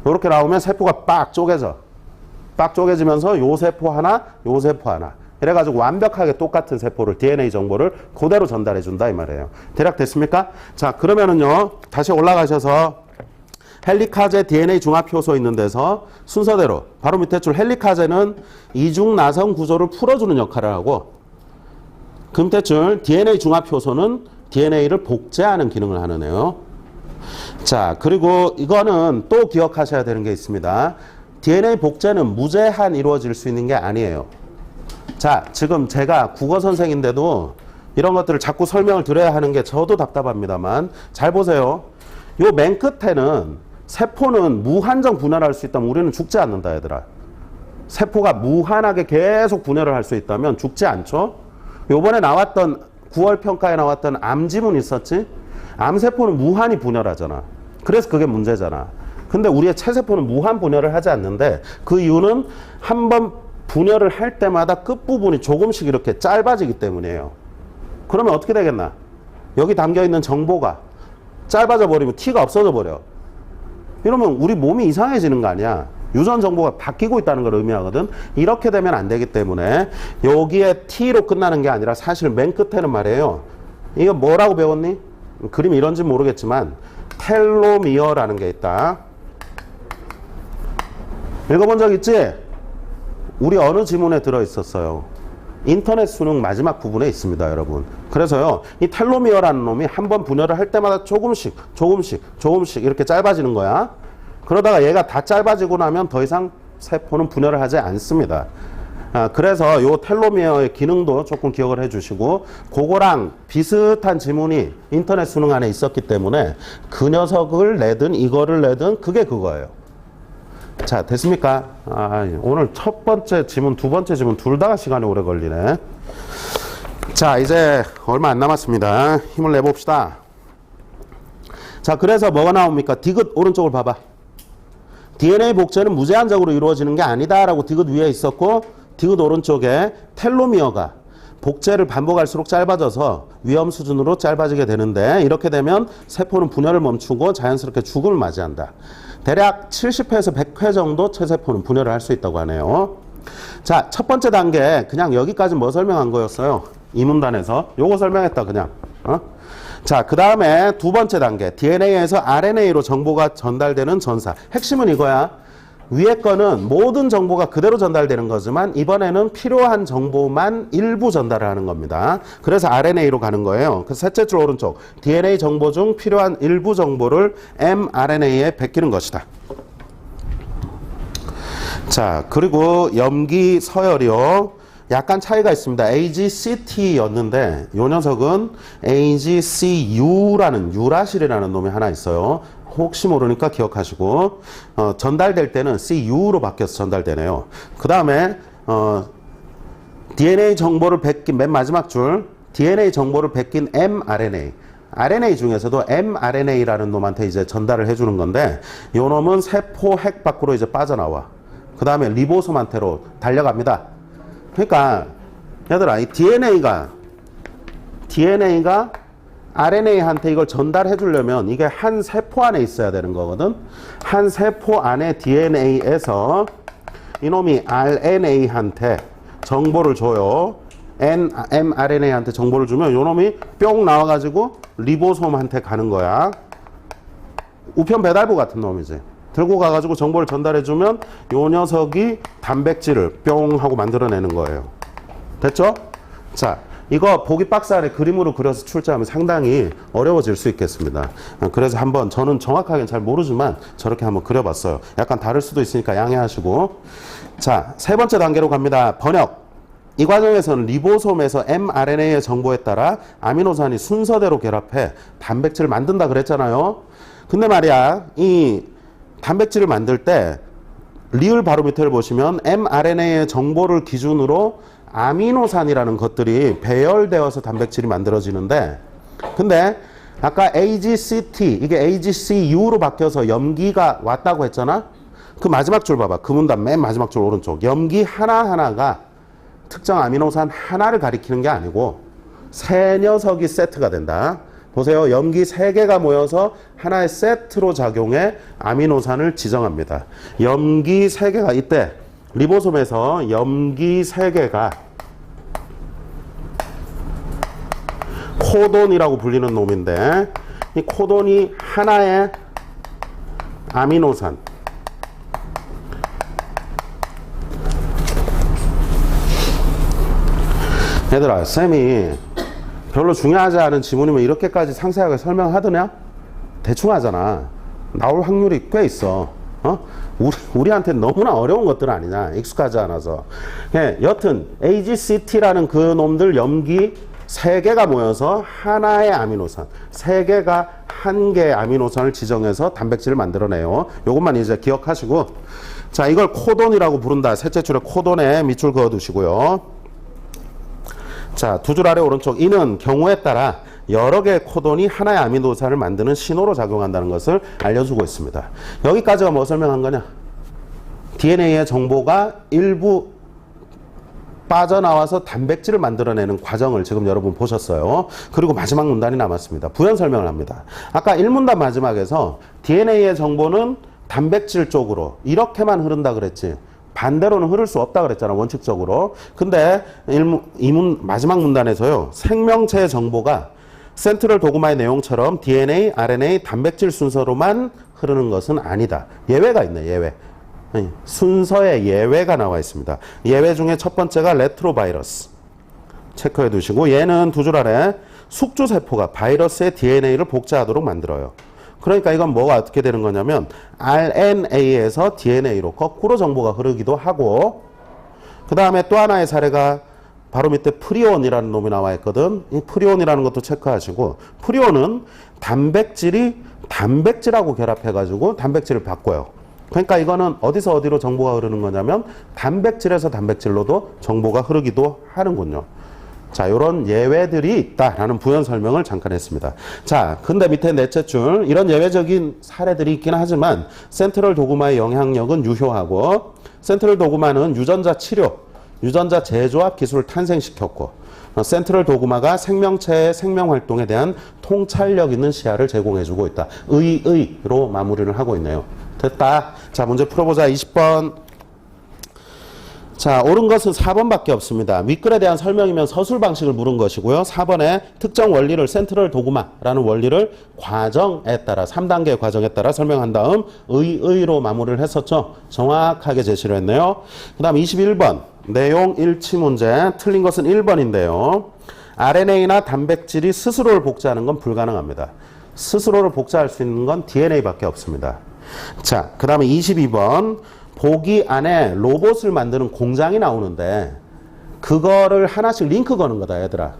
요렇게 나오면 세포가 빡 쪼개지면서 요 세포 하나, 요 세포 하나. 이래가지고 완벽하게 똑같은 세포를, DNA 정보를 그대로 전달해 준다 이 말이에요. 대략 됐습니까? 자, 그러면은요 다시 올라가셔서 헬리카제 DNA 중합 효소 있는 데서 순서대로 바로 밑에 줄 헬리카제는 이중 나선 구조를 풀어주는 역할을 하고, 그 밑에 줄 DNA 중합 효소는 DNA를 복제하는 기능을 하는 애요. 자, 그리고 이거는 또 기억하셔야 되는 게 있습니다. DNA 복제는 무제한 이루어질 수 있는 게 아니에요. 자, 지금 제가 국어 선생인데도 이런 것들을 자꾸 설명을 드려야 하는 게 저도 답답합니다만 잘 보세요. 요 맨 끝에는 세포는 무한정 분열할 수 있다면 우리는 죽지 않는다, 얘들아. 세포가 무한하게 계속 분열을 할 수 있다면 죽지 않죠? 요번에 나왔던 9월 평가에 나왔던 암 지문 있었지? 암세포는 무한히 분열하잖아. 그래서 그게 문제잖아. 근데 우리의 체세포는 무한 분열을 하지 않는데 그 이유는 한번 분열을 할 때마다 끝부분이 조금씩 이렇게 짧아지기 때문이에요. 그러면 어떻게 되겠나? 여기 담겨있는 정보가 짧아져 버리면 T가 없어져 버려. 이러면 우리 몸이 이상해지는 거 아니야. 유전 정보가 바뀌고 있다는 걸 의미하거든. 이렇게 되면 안 되기 때문에 여기에 T로 끝나는 게 아니라 사실 맨 끝에는 말이에요. 이거 뭐라고 배웠니? 그림 이런지 모르겠지만 텔로미어라는 게 있다. 읽어본 적 있지? 우리 어느 지문에 들어있었어요? 인터넷 수능 마지막 부분에 있습니다, 여러분. 그래서요, 이 텔로미어라는 놈이 한번 분열을 할 때마다 조금씩 이렇게 짧아지는 거야. 그러다가 얘가 다 짧아지고 나면 더 이상 세포는 분열을 하지 않습니다. 그래서 요 텔로미어의 기능도 조금 기억을 해주시고, 그거랑 비슷한 지문이 인터넷 수능 안에 있었기 때문에 그 녀석을 내든 이거를 내든 그게 그거예요. 자, 됐습니까? 오늘 첫 번째 지문, 두 번째 지문 둘 다 시간이 오래 걸리네. 자, 이제 얼마 안 남았습니다. 힘을 내봅시다. 자, 그래서 뭐가 나옵니까? 디귿 오른쪽을 봐봐. DNA 복제는 무제한적으로 이루어지는 게 아니다 라고 디귿 위에 있었고, 디귿 오른쪽에 텔로미어가 복제를 반복할수록 짧아져서 위험 수준으로 짧아지게 되는데, 이렇게 되면 세포는 분열을 멈추고 자연스럽게 죽음을 맞이한다. 대략 70회에서 100회 정도 체세포는 분열을 할 수 있다고 하네요. 자, 첫 번째 단계 그냥 여기까지 뭐 설명한 거였어요? 이 문단에서 요거 설명했다 그냥. 자, 그 다음에 두 번째 단계 DNA에서 RNA로 정보가 전달되는 전사. 핵심은 이거야. 위에 거는 모든 정보가 그대로 전달되는 거지만 이번에는 필요한 정보만 일부 전달을 하는 겁니다. 그래서 RNA로 가는 거예요. 그래서 셋째 줄 오른쪽 DNA 정보 중 필요한 일부 정보를 mRNA에 베끼는 것이다. 자, 그리고 염기 서열이요. 약간 차이가 있습니다. AGCT였는데 이 녀석은 AGCU라는 유라실이라는 놈이 하나 있어요. 혹시 모르니까 기억하시고, 전달될 때는 CU로 바뀌어서 전달되네요. 그 다음에 DNA 정보를 베낀 맨 마지막 줄 DNA 정보를 베낀 mRNA. RNA 중에서도 mRNA라는 놈한테 이제 전달을 해주는 건데, 이 놈은 세포 핵 밖으로 이제 빠져나와. 그 다음에 리보솜한테로 달려갑니다. 그러니까 얘들아, 이 DNA가 RNA한테 이걸 전달해 주려면 이게 한 세포 안에 있어야 되는 거거든. 한 세포 안에 DNA에서 이놈이 RNA한테 정보를 줘요. mRNA한테 정보를 주면 이놈이 뿅 나와가지고 리보솜한테 가는 거야. 우편 배달부 같은 놈이지. 들고 가가지고 정보를 전달해 주면 요 녀석이 단백질을 뿅 하고 만들어내는 거예요. 됐죠? 자, 이거 보기 박스 안에 그림으로 그려서 출제하면 상당히 어려워질 수 있겠습니다. 그래서 한번 저는 정확하게 잘 모르지만 저렇게 한번 그려봤어요. 약간 다를 수도 있으니까 양해하시고. 자, 세 번째 단계로 갑니다. 번역. 이 과정에서는 리보솜에서 mRNA의 정보에 따라 아미노산이 순서대로 결합해 단백질을 만든다 그랬잖아요. 근데 말이야, 이 단백질을 만들 때 리을 바로 밑에를 보시면 mRNA의 정보를 기준으로 아미노산이라는 것들이 배열되어서 단백질이 만들어지는데, 근데 아까 AGCT 이게 AGCU로 바뀌어서 염기가 왔다고 했잖아. 그 마지막 줄 봐봐. 그 문단 맨 마지막 줄 오른쪽 염기 하나하나가 특정 아미노산 하나를 가리키는 게 아니고 세 녀석이 세트가 된다. 보세요. 염기 3개가 모여서 하나의 세트로 작용해 아미노산을 지정합니다. 염기 3개가 이때 리보솜에서 염기 3개가 코돈이라고 불리는 놈인데, 이 코돈이 하나의 아미노산, 얘들아, 쌤이 별로 중요하지 않은 지문이면 이렇게까지 상세하게 설명하더냐? 대충 하잖아. 나올 확률이 꽤 있어. 우리한테 너무나 어려운 것들 아니냐, 익숙하지 않아서. 예, 여튼 AGCT라는 그 놈들 염기 세 개가 모여서 하나의 아미노산, 세 개가 한 개의 아미노산을 지정해서 단백질을 만들어내요. 요것만 이제 기억하시고, 자, 이걸 코돈이라고 부른다. 셋째 줄에 코돈에 밑줄 그어두시고요. 자, 두 줄 아래 오른쪽, 이는 경우에 따라 여러 개의 코돈이 하나의 아미노산을 만드는 신호로 작용한다는 것을 알려주고 있습니다. 여기까지가 뭐 설명한 거냐? DNA의 정보가 일부 빠져나와서 단백질을 만들어내는 과정을 지금 여러분 보셨어요. 그리고 마지막 문단이 남았습니다. 부연 설명을 합니다. 아까 1문단 마지막에서 DNA의 정보는 단백질 쪽으로 이렇게만 흐른다 그랬지, 반대로는 흐를 수 없다 그랬잖아, 원칙적으로. 근데 마지막 문단에서요, 생명체의 정보가 센트럴 도그마의 내용처럼 DNA, RNA, 단백질 순서로만 흐르는 것은 아니다. 예외가 있네, 예외. 순서에 예외가 나와 있습니다. 예외 중에 첫 번째가 레트로바이러스. 체크해 두시고, 얘는 두 줄 아래 숙주세포가 바이러스의 DNA를 복제하도록 만들어요. 그러니까 이건 뭐가 어떻게 되는 거냐면 RNA에서 DNA로 거꾸로 정보가 흐르기도 하고, 그 다음에 또 하나의 사례가 바로 밑에 프리온이라는 놈이 나와 있거든. 이 프리온이라는 것도 체크하시고, 프리온은 단백질이 단백질하고 결합해가지고 단백질을 바꿔요. 그러니까 이거는 어디서 어디로 정보가 흐르는 거냐면 단백질에서 단백질로도 정보가 흐르기도 하는군요. 자, 이런 예외들이 있다라는 부연 설명을 잠깐 했습니다. 자, 근데 밑에 넷째 줄, 이런 예외적인 사례들이 있긴 하지만 센트럴 도그마의 영향력은 유효하고, 센트럴 도그마는 유전자 치료, 유전자 재조합 기술을 탄생시켰고, 센트럴 도그마가 생명체의 생명활동에 대한 통찰력 있는 시야를 제공해주고 있다. 의의로 마무리를 하고 있네요. 됐다. 자, 문제 풀어보자. 20번. 자, 옳은 것은 4번밖에 없습니다. 윗글에 대한 설명이면 서술 방식을 물은 것이고요. 4번에 특정 원리를, 센트럴 도그마라는 원리를 과정에 따라, 3단계 과정에 따라 설명한 다음 의의로 마무리를 했었죠. 정확하게 제시를 했네요. 그 다음 21번. 내용 일치 문제. 틀린 것은 1번인데요. RNA나 단백질이 스스로를 복제하는 건 불가능합니다. 스스로를 복제할 수 있는 건 DNA밖에 없습니다. 자, 그 다음에 22번. 보기 안에 로봇을 만드는 공장이 나오는데 그거를 하나씩 링크 거는 거다, 얘들아.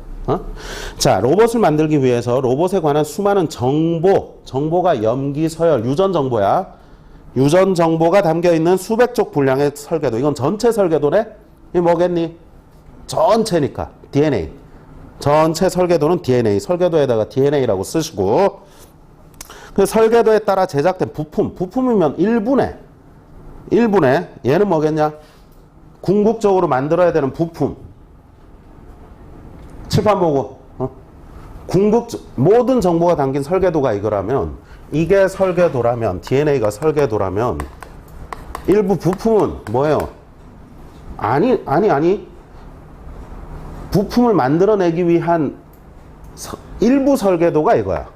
자, 로봇을 만들기 위해서 로봇에 관한 수많은 정보가 염기, 서열, 유전 정보야. 유전 정보가 담겨있는 수백 쪽 분량의 설계도. 이건 전체 설계도네? 이게 뭐겠니? 전체니까 DNA. 전체 설계도는 DNA. 설계도에다가 DNA라고 쓰시고, 그 설계도에 따라 제작된 부품이면 일부네. 얘는 뭐겠냐? 궁극적으로 만들어야 되는 부품. 칠판 보고. 모든 정보가 담긴 설계도가 이거라면, 이게 설계도라면, DNA가 설계도라면, 일부 부품은 뭐예요? 아니. 부품을 만들어내기 위한 일부 설계도가 이거야.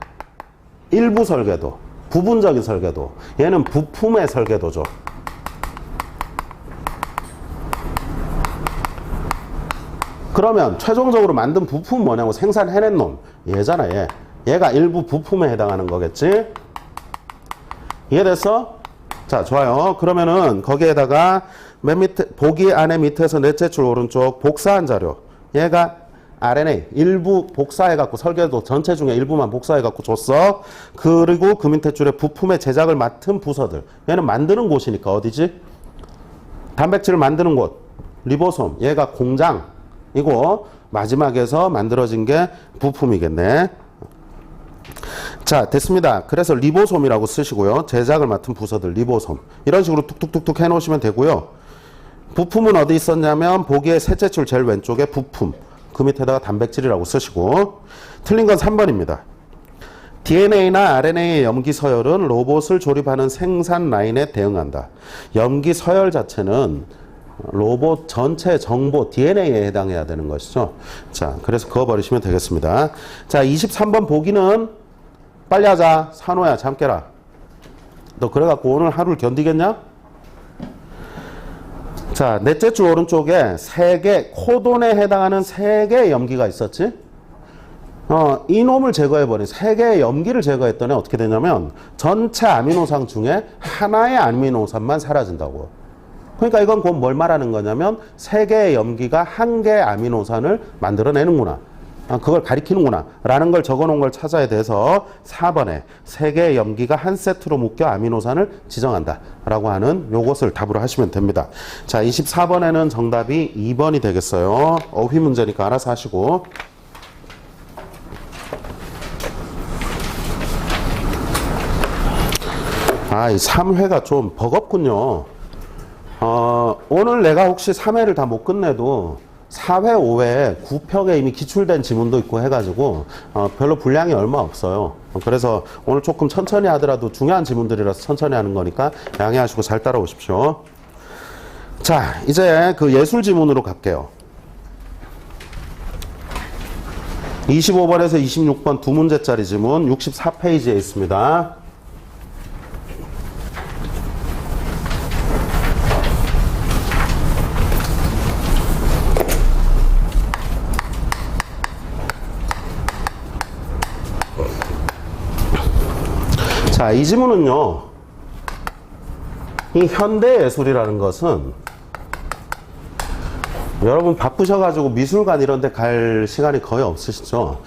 일부 설계도. 부분적인 설계도. 얘는 부품의 설계도죠. 그러면 최종적으로 만든 부품은 뭐냐고, 생산해낸 놈. 얘잖아, 얘. 얘가 일부 부품에 해당하는 거겠지? 이해됐어? 자, 좋아요. 그러면은 거기에다가 맨 밑에, 보기 안에 밑에서 넷째 줄 오른쪽 복사한 자료. 얘가 RNA 일부 복사해갖고, 설계도 전체 중에 일부만 복사해갖고 줬어. 그리고 그 밑에 줄에 부품의 제작을 맡은 부서들. 얘는 만드는 곳이니까 어디지? 단백질을 만드는 곳. 리보솜. 얘가 공장. 이거 마지막에서 만들어진 게 부품이겠네. 자, 됐습니다. 그래서 리보솜이라고 쓰시고요. 제작을 맡은 부서들, 리보솜. 이런 식으로 툭툭툭툭 해놓으시면 되고요. 부품은 어디 있었냐면 보기의 셋째 줄 제일 왼쪽에 부품. 그 밑에다가 단백질이라고 쓰시고. 틀린 건 3번입니다. DNA나 RNA의 염기 서열은 로봇을 조립하는 생산 라인에 대응한다. 염기 서열 자체는 로봇 전체 정보 DNA에 해당해야 되는 것이죠. 자, 그래서 그거 버리시면 되겠습니다. 자, 23번 보기는 빨리 하자. 산호야, 잠 깨라. 너 그래갖고 오늘 하루를 견디겠냐? 자, 넷째 줄 오른쪽에 코돈에 해당하는 3개의 염기가 있었지? 이놈을 제거해버린 3개의 염기를 제거했더니 어떻게 되냐면 전체 아미노산 중에 하나의 아미노산만 사라진다고. 그러니까 이건 곧 뭘 말하는 거냐면 3개의 염기가 1개의 아미노산을 만들어내는구나. 그걸 가리키는구나 라는 걸 적어놓은 걸 찾아야 돼서 4번에 세 개의 염기가 한 세트로 묶여 아미노산을 지정한다 라고 하는 요것을 답으로 하시면 됩니다. 자, 24번에는 정답이 2번이 되겠어요. 어휘 문제니까 알아서 하시고. 이 3회가 좀 버겁군요. 오늘 내가 혹시 3회를 다 못 끝내도 4회, 5회, 9평에 이미 기출된 지문도 있고 해가지고 별로 분량이 얼마 없어요. 그래서 오늘 조금 천천히 하더라도 중요한 지문들이라서 천천히 하는 거니까 양해하시고 잘 따라오십시오. 자, 이제 그 예술 지문으로 갈게요. 25번에서 26번 두 문제짜리 지문 64페이지에 있습니다. 자, 이 지문은요, 이 현대예술이라는 것은 여러분 바쁘셔가지고 미술관 이런 데 갈 시간이 거의 없으시죠?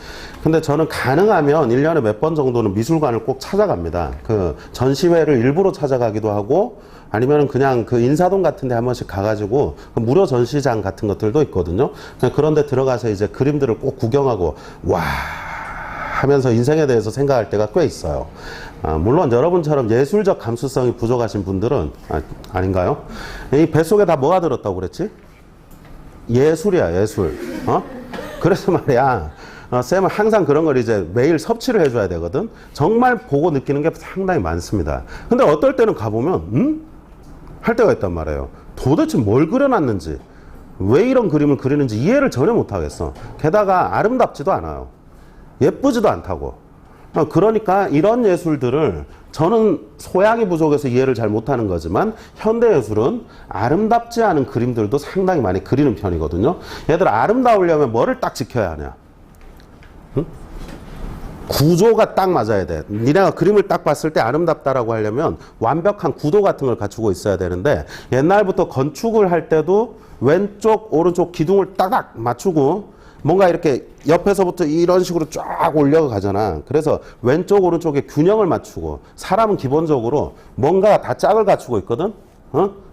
근데 저는 가능하면 1년에 몇 번 정도는 미술관을 꼭 찾아갑니다. 그 전시회를 일부러 찾아가기도 하고 아니면 그냥 그 인사동 같은 데 한 번씩 가가지고 그 무료 전시장 같은 것들도 있거든요. 그런 데 들어가서 이제 그림들을 꼭 구경하고 와 하면서 인생에 대해서 생각할 때가 꽤 있어요. 물론 여러분처럼 예술적 감수성이 부족하신 분들은 아닌가요? 이 뱃속에 다 뭐가 들었다고 그랬지? 예술이야, 예술. 그래서 말이야, 쌤은 항상 그런 걸 이제 매일 섭취를 해줘야 되거든. 정말 보고 느끼는 게 상당히 많습니다. 근데 어떨 때는 가보면 할 때가 있단 말이에요. 도대체 뭘 그려놨는지, 왜 이런 그림을 그리는지 이해를 전혀 못하겠어. 게다가 아름답지도 않아요. 예쁘지도 않다고. 그러니까 이런 예술들을 저는 소양이 부족해서 이해를 잘 못하는 거지만 현대예술은 아름답지 않은 그림들도 상당히 많이 그리는 편이거든요. 얘들 아름다우려면 뭐를 딱 지켜야 하냐? 응? 구조가 딱 맞아야 돼. 니네가 그림을 딱 봤을 때 아름답다라고 하려면 완벽한 구도 같은 걸 갖추고 있어야 되는데 옛날부터 건축을 할 때도 왼쪽 오른쪽 기둥을 딱딱 맞추고 뭔가 이렇게 옆에서부터 이런 식으로 쫙 올려가잖아. 그래서 왼쪽 오른쪽에 균형을 맞추고 사람은 기본적으로 뭔가 다 짝을 갖추고 있거든.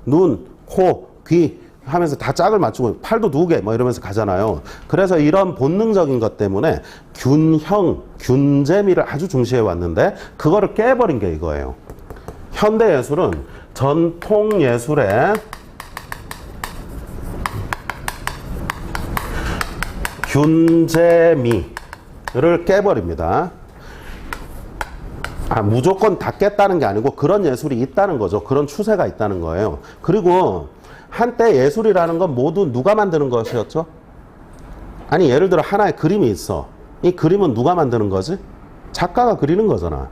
눈, 코, 귀 하면서 다 짝을 맞추고 팔도 2개 뭐 이러면서 가잖아요. 그래서 이런 본능적인 것 때문에 균형, 균재미를 아주 중시해 왔는데 그거를 깨버린 게 이거예요. 현대예술은 전통예술의 균재미를 깨버립니다. 무조건 다 깼다는 게 아니고 그런 예술이 있다는 거죠. 그런 추세가 있다는 거예요. 그리고 한때 예술이라는 건 모두 누가 만드는 것이었죠? 아니 예를 들어 하나의 그림이 있어. 이 그림은 누가 만드는 거지? 작가가 그리는 거잖아.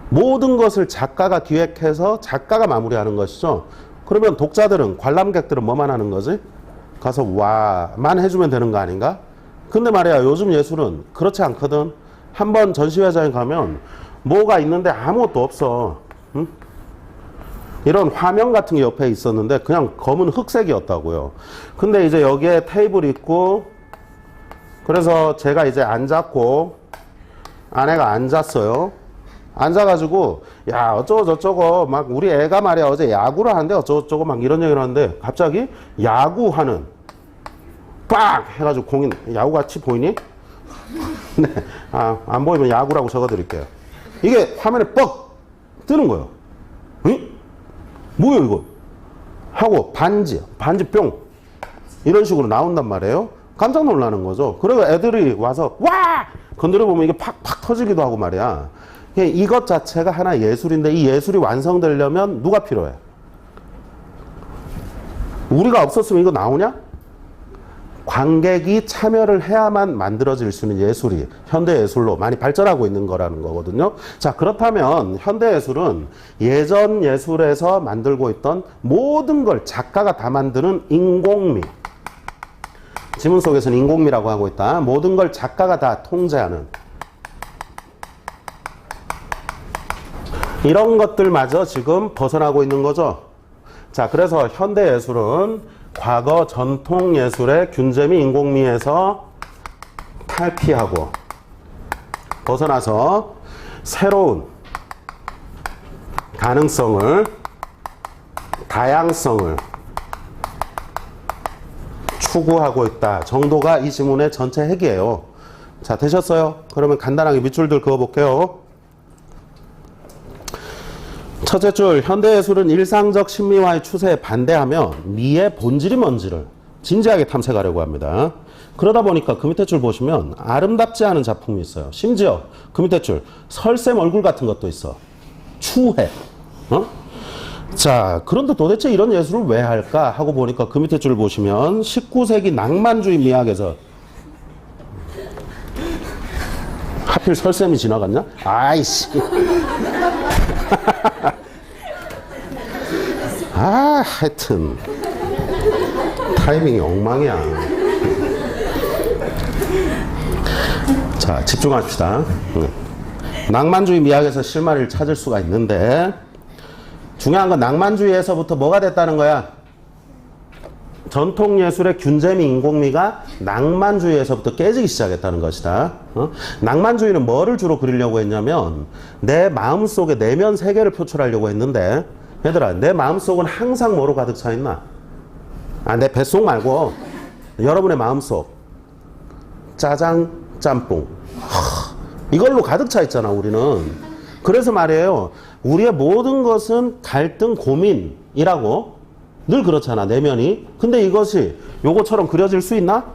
모든 것을 작가가 기획해서 작가가 마무리하는 것이죠. 그러면 독자들은 관람객들은 뭐만 하는 거지? 가서 와만 해주면 되는 거 아닌가? 근데 말이야 요즘 예술은 그렇지 않거든. 한번 전시회장에 가면 뭐가 있는데 아무것도 없어. 응? 이런 화면 같은 게 옆에 있었는데 그냥 검은 흑색이었다고요. 근데 이제 여기에 테이블이 있고 그래서 제가 이제 앉았고 아내가 앉았어요. 앉아가지고 야 어쩌고 저쩌고 막 우리 애가 말이야 어제 야구를 하는데 어쩌고 저쩌고 막 이런 얘기를 하는데 갑자기 야구하는 빡! 해가지고 공이 야구같이 보이니? 네. 안 보이면 야구라고 적어드릴게요. 이게 화면에 뻑! 뜨는 거예요. 응? 뭐예요, 이거? 하고 반지 뿅! 이런 식으로 나온단 말이에요. 깜짝 놀라는 거죠. 그리고 애들이 와서 와! 건드려보면 이게 팍팍 터지기도 하고 말이야. 이것 자체가 하나의 예술인데 이 예술이 완성되려면 누가 필요해? 우리가 없었으면 이거 나오냐? 관객이 참여를 해야만 만들어질 수 있는 예술이 현대예술로 많이 발전하고 있는 거라는 거거든요. 자, 그렇다면 현대예술은 예전 예술에서 만들고 있던 모든 걸 작가가 다 만드는 인공미. 지문 속에서는 인공미라고 하고 있다. 모든 걸 작가가 다 통제하는. 이런 것들마저 지금 벗어나고 있는 거죠. 자, 그래서 현대예술은 과거 전통예술의 균재미 인공미에서 탈피하고 벗어나서 새로운 가능성을, 다양성을 추구하고 있다 정도가 이 지문의 전체 핵이에요. 자, 되셨어요? 그러면 간단하게 밑줄들 그어볼게요. 첫째 줄, 현대예술은 일상적 신미화의 추세에 반대하며 미의 본질이 뭔지를 진지하게 탐색하려고 합니다. 그러다 보니까 그 밑에 줄 보시면 아름답지 않은 작품이 있어요. 심지어 그 밑에 줄 설쌤 얼굴 같은 것도 있어. 추해. 자, 그런데 도대체 이런 예술을 왜 할까 하고 보니까 그 밑에 줄 보시면 19세기 낭만주의 미학에서 하필 설쌤이 지나갔냐? 아이씨. 하여튼 타이밍이 엉망이야. 자, 집중합시다. 낭만주의 미학에서 실마리를 찾을 수가 있는데 중요한 건 낭만주의에서부터 뭐가 됐다는 거야? 전통예술의 균재미, 인공미가 낭만주의에서부터 깨지기 시작했다는 것이다. 낭만주의는 뭐를 주로 그리려고 했냐면 내 마음속에 내면 세계를 표출하려고 했는데 얘들아, 내 마음속은 항상 뭐로 가득 차 있나? 내 뱃속 말고 여러분의 마음속. 짜장, 짬뽕. 이걸로 가득 차 있잖아, 우리는. 그래서 말이에요. 우리의 모든 것은 갈등, 고민이라고 늘 그렇잖아, 내면이. 근데 이것이 요거처럼 그려질 수 있나?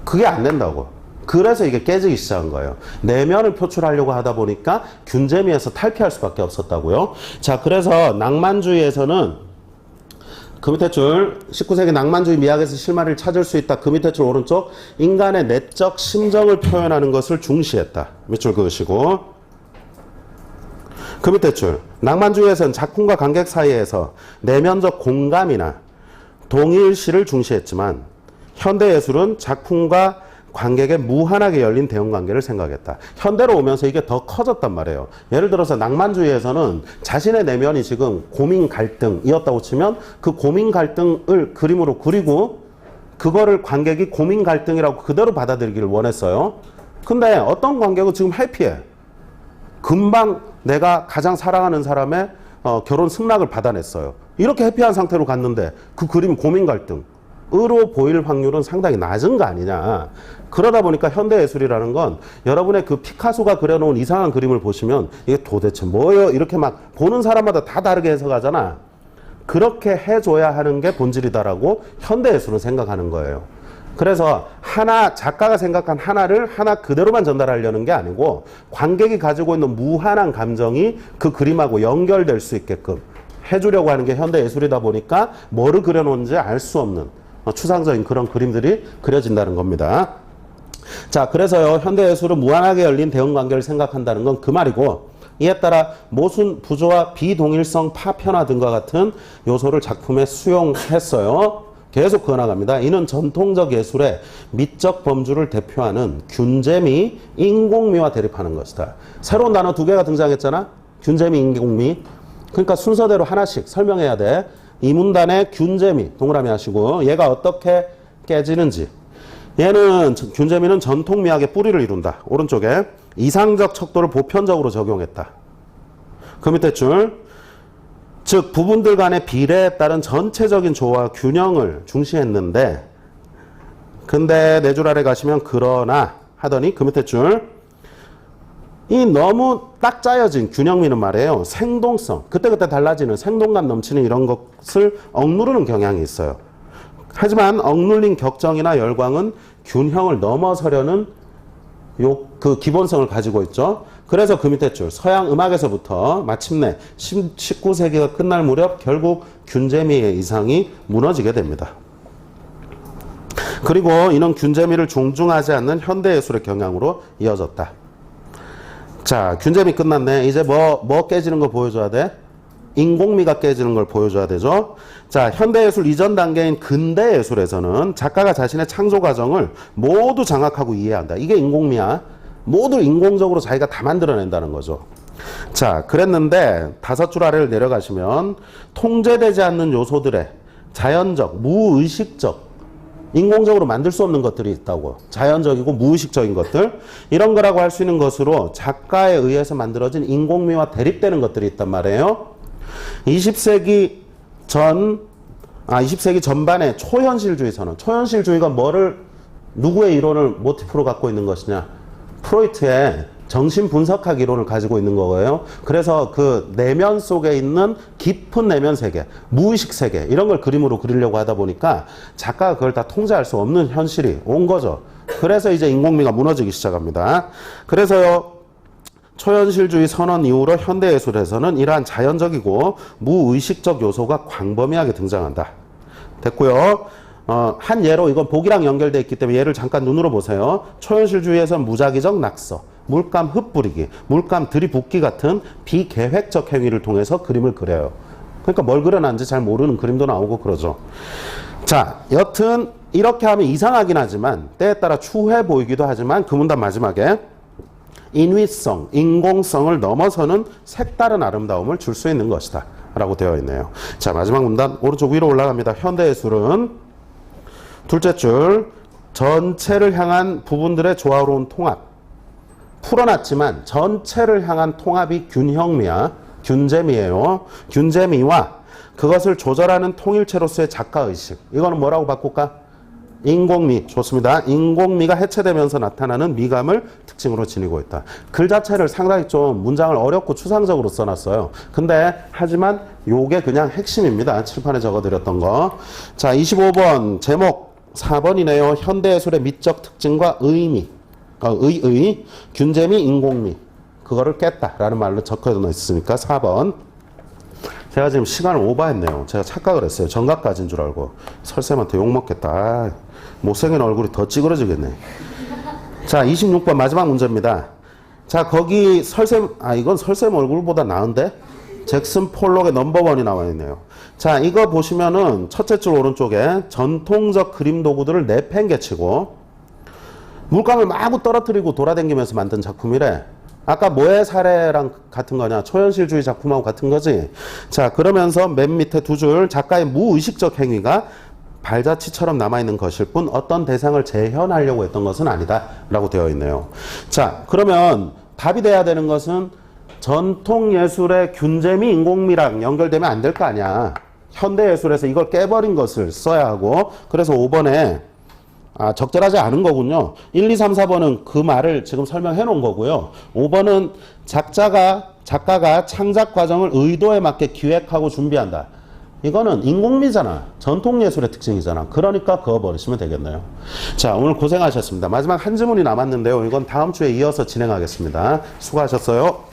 그게 안 된다고. 그래서 이게 깨지기 시작한 거예요. 내면을 표출하려고 하다 보니까 균재미에서 탈피할 수밖에 없었다고요. 자, 그래서 낭만주의에서는 그 밑에 줄 19세기 낭만주의 미학에서 실마리를 찾을 수 있다. 그 밑에 줄 오른쪽 인간의 내적 심정을 표현하는 것을 중시했다. 밑줄 그으시고 그 밑에 줄 낭만주의에서는 작품과 관객 사이에서 내면적 공감이나 동일시를 중시했지만 현대예술은 작품과 관객의 무한하게 열린 대응관계를 생각했다. 현대로 오면서 이게 더 커졌단 말이에요. 예를 들어서 낭만주의에서는 자신의 내면이 지금 고민 갈등이었다고 치면 그 고민 갈등을 그림으로 그리고 그거를 관객이 고민 갈등이라고 그대로 받아들이기를 원했어요. 근데 어떤 관객은 지금 해피해. 금방 내가 가장 사랑하는 사람의 결혼 승낙을 받아냈어요. 이렇게 해피한 상태로 갔는데 그 그림 고민 갈등 으로 보일 확률은 상당히 낮은 거 아니냐. 그러다 보니까 현대예술이라는 건 여러분의 그 피카소가 그려놓은 이상한 그림을 보시면 이게 도대체 뭐예요? 이렇게 막 보는 사람마다 다 다르게 해석하잖아. 그렇게 해줘야 하는 게 본질이다라고 현대예술은 생각하는 거예요. 그래서 하나, 작가가 생각한 하나를 하나 그대로만 전달하려는 게 아니고 관객이 가지고 있는 무한한 감정이 그 그림하고 연결될 수 있게끔 해주려고 하는 게 현대예술이다 보니까 뭐를 그려놓은지 알 수 없는 추상적인 그런 그림들이 그려진다는 겁니다. 자, 그래서요, 현대예술은 무한하게 열린 대응관계를 생각한다는 건 그 말이고, 이에 따라 모순, 부조화, 비동일성, 파편화 등과 같은 요소를 작품에 수용했어요. 계속 그어나갑니다. 이는 전통적 예술의 미적 범주를 대표하는 균재미, 인공미와 대립하는 것이다. 새로운 단어 두 개가 등장했잖아. 균재미, 인공미. 그러니까 순서대로 하나씩 설명해야 돼. 이 문단의 균재미 동그라미 하시고 얘가 어떻게 깨지는지. 얘는 균재미는 전통미학의 뿌리를 이룬다. 오른쪽에 이상적 척도를 보편적으로 적용했다. 그 밑에 줄 즉 부분들 간의 비례에 따른 전체적인 조화 균형을 중시했는데 근데 네 줄 아래 가시면 그러나 하더니 그 밑에 줄 이 너무 딱 짜여진 균형미는 말이에요. 생동성, 그때그때 달라지는 생동감 넘치는 이런 것을 억누르는 경향이 있어요. 하지만 억눌린 격정이나 열광은 균형을 넘어서려는 그 기본성을 가지고 있죠. 그래서 그 밑에 줄 서양 음악에서부터 마침내 19세기가 끝날 무렵 결국 균재미의 이상이 무너지게 됩니다. 그리고 이는 균재미를 존중하지 않는 현대예술의 경향으로 이어졌다. 자, 균재미 끝났네. 이제 뭐 깨지는 거 보여줘야 돼? 인공미가 깨지는 걸 보여줘야 되죠. 자, 현대예술 이전 단계인 근대예술에서는 작가가 자신의 창조 과정을 모두 장악하고 이해한다. 이게 인공미야. 모두 인공적으로 자기가 다 만들어낸다는 거죠. 자, 그랬는데 다섯 줄 아래를 내려가시면 통제되지 않는 요소들의 자연적, 무의식적 인공적으로 만들 수 없는 것들이 있다고. 자연적이고 무의식적인 것들. 이런 거라고 할 수 있는 것으로 작가에 의해서 만들어진 인공미와 대립되는 것들이 있단 말이에요. 20세기 전반의 초현실주의 선언. 초현실주의가 누구의 이론을 모티프로 갖고 있는 것이냐. 프로이트의 정신 분석학 이론을 가지고 있는 거예요. 그래서 그 내면 속에 있는 깊은 내면 세계, 무의식 세계 이런 걸 그림으로 그리려고 하다 보니까 작가가 그걸 다 통제할 수 없는 현실이 온 거죠. 그래서 이제 인공미가 무너지기 시작합니다. 그래서요. 초현실주의 선언 이후로 현대예술에서는 이러한 자연적이고 무의식적 요소가 광범위하게 등장한다. 됐고요. 한 예로 이건 보기랑 연결되어 있기 때문에 얘를 잠깐 눈으로 보세요. 초현실주의에서는 무작위적 낙서, 물감 흩뿌리기, 물감 들이붓기 같은 비계획적 행위를 통해서 그림을 그려요. 그러니까 뭘 그려놨는지 잘 모르는 그림도 나오고 그러죠. 자, 여튼 이렇게 하면 이상하긴 하지만 때에 따라 추해 보이기도 하지만 그 문단 마지막에 인위성, 인공성을 넘어서는 색다른 아름다움을 줄 수 있는 것이다 라고 되어 있네요. 자, 마지막 문단 오른쪽 위로 올라갑니다. 현대예술은 둘째 줄 전체를 향한 부분들의 조화로운 통합. 풀어놨지만 전체를 향한 통합이 균재미예요. 균재미와 그것을 조절하는 통일체로서의 작가의식. 이거는 뭐라고 바꿀까? 인공미. 좋습니다. 인공미가 해체되면서 나타나는 미감을 특징으로 지니고 있다. 글 자체를 상당히 좀 문장을 어렵고 추상적으로 써놨어요. 근데 하지만 요게 그냥 핵심입니다. 칠판에 적어드렸던 거. 자, 25번 제목 4번이네요. 현대예술의 미적 특징과 의미. 균재미, 인공미. 그거를 깼다라는 말로 적혀져 있으니까 4번. 제가 지금 시간을 오버했네요. 제가 착각을 했어요. 정각까지인 줄 알고. 설쌤한테 욕먹겠다. 못생긴 얼굴이 더 찌그러지겠네. 자, 26번 마지막 문제입니다. 자, 거기 이건 설쌤 얼굴보다 나은데? 잭슨 폴록의 넘버원이 나와 있네요. 자, 이거 보시면은 첫째 줄 오른쪽에 전통적 그림 도구들을 내팽개치고 물감을 마구 떨어뜨리고 돌아다니면서 만든 작품이래. 아까 뭐의 사례랑 같은 거냐? 초현실주의 작품하고 같은 거지? 자, 그러면서 맨 밑에 두 줄 작가의 무의식적 행위가 발자취처럼 남아있는 것일 뿐 어떤 대상을 재현하려고 했던 것은 아니다 라고 되어 있네요. 자, 그러면 답이 돼야 되는 것은 전통예술의 균재미, 인공미랑 연결되면 안 될 거 아니야. 현대예술에서 이걸 깨버린 것을 써야 하고, 그래서 5번에 적절하지 않은 거군요. 1, 2, 3, 4번은 그 말을 지금 설명해 놓은 거고요. 5번은 작가가 창작 과정을 의도에 맞게 기획하고 준비한다. 이거는 인공미잖아. 전통예술의 특징이잖아. 그러니까 그어버리시면 되겠네요. 자, 오늘 고생하셨습니다. 마지막 한 지문이 남았는데요. 이건 다음 주에 이어서 진행하겠습니다. 수고하셨어요.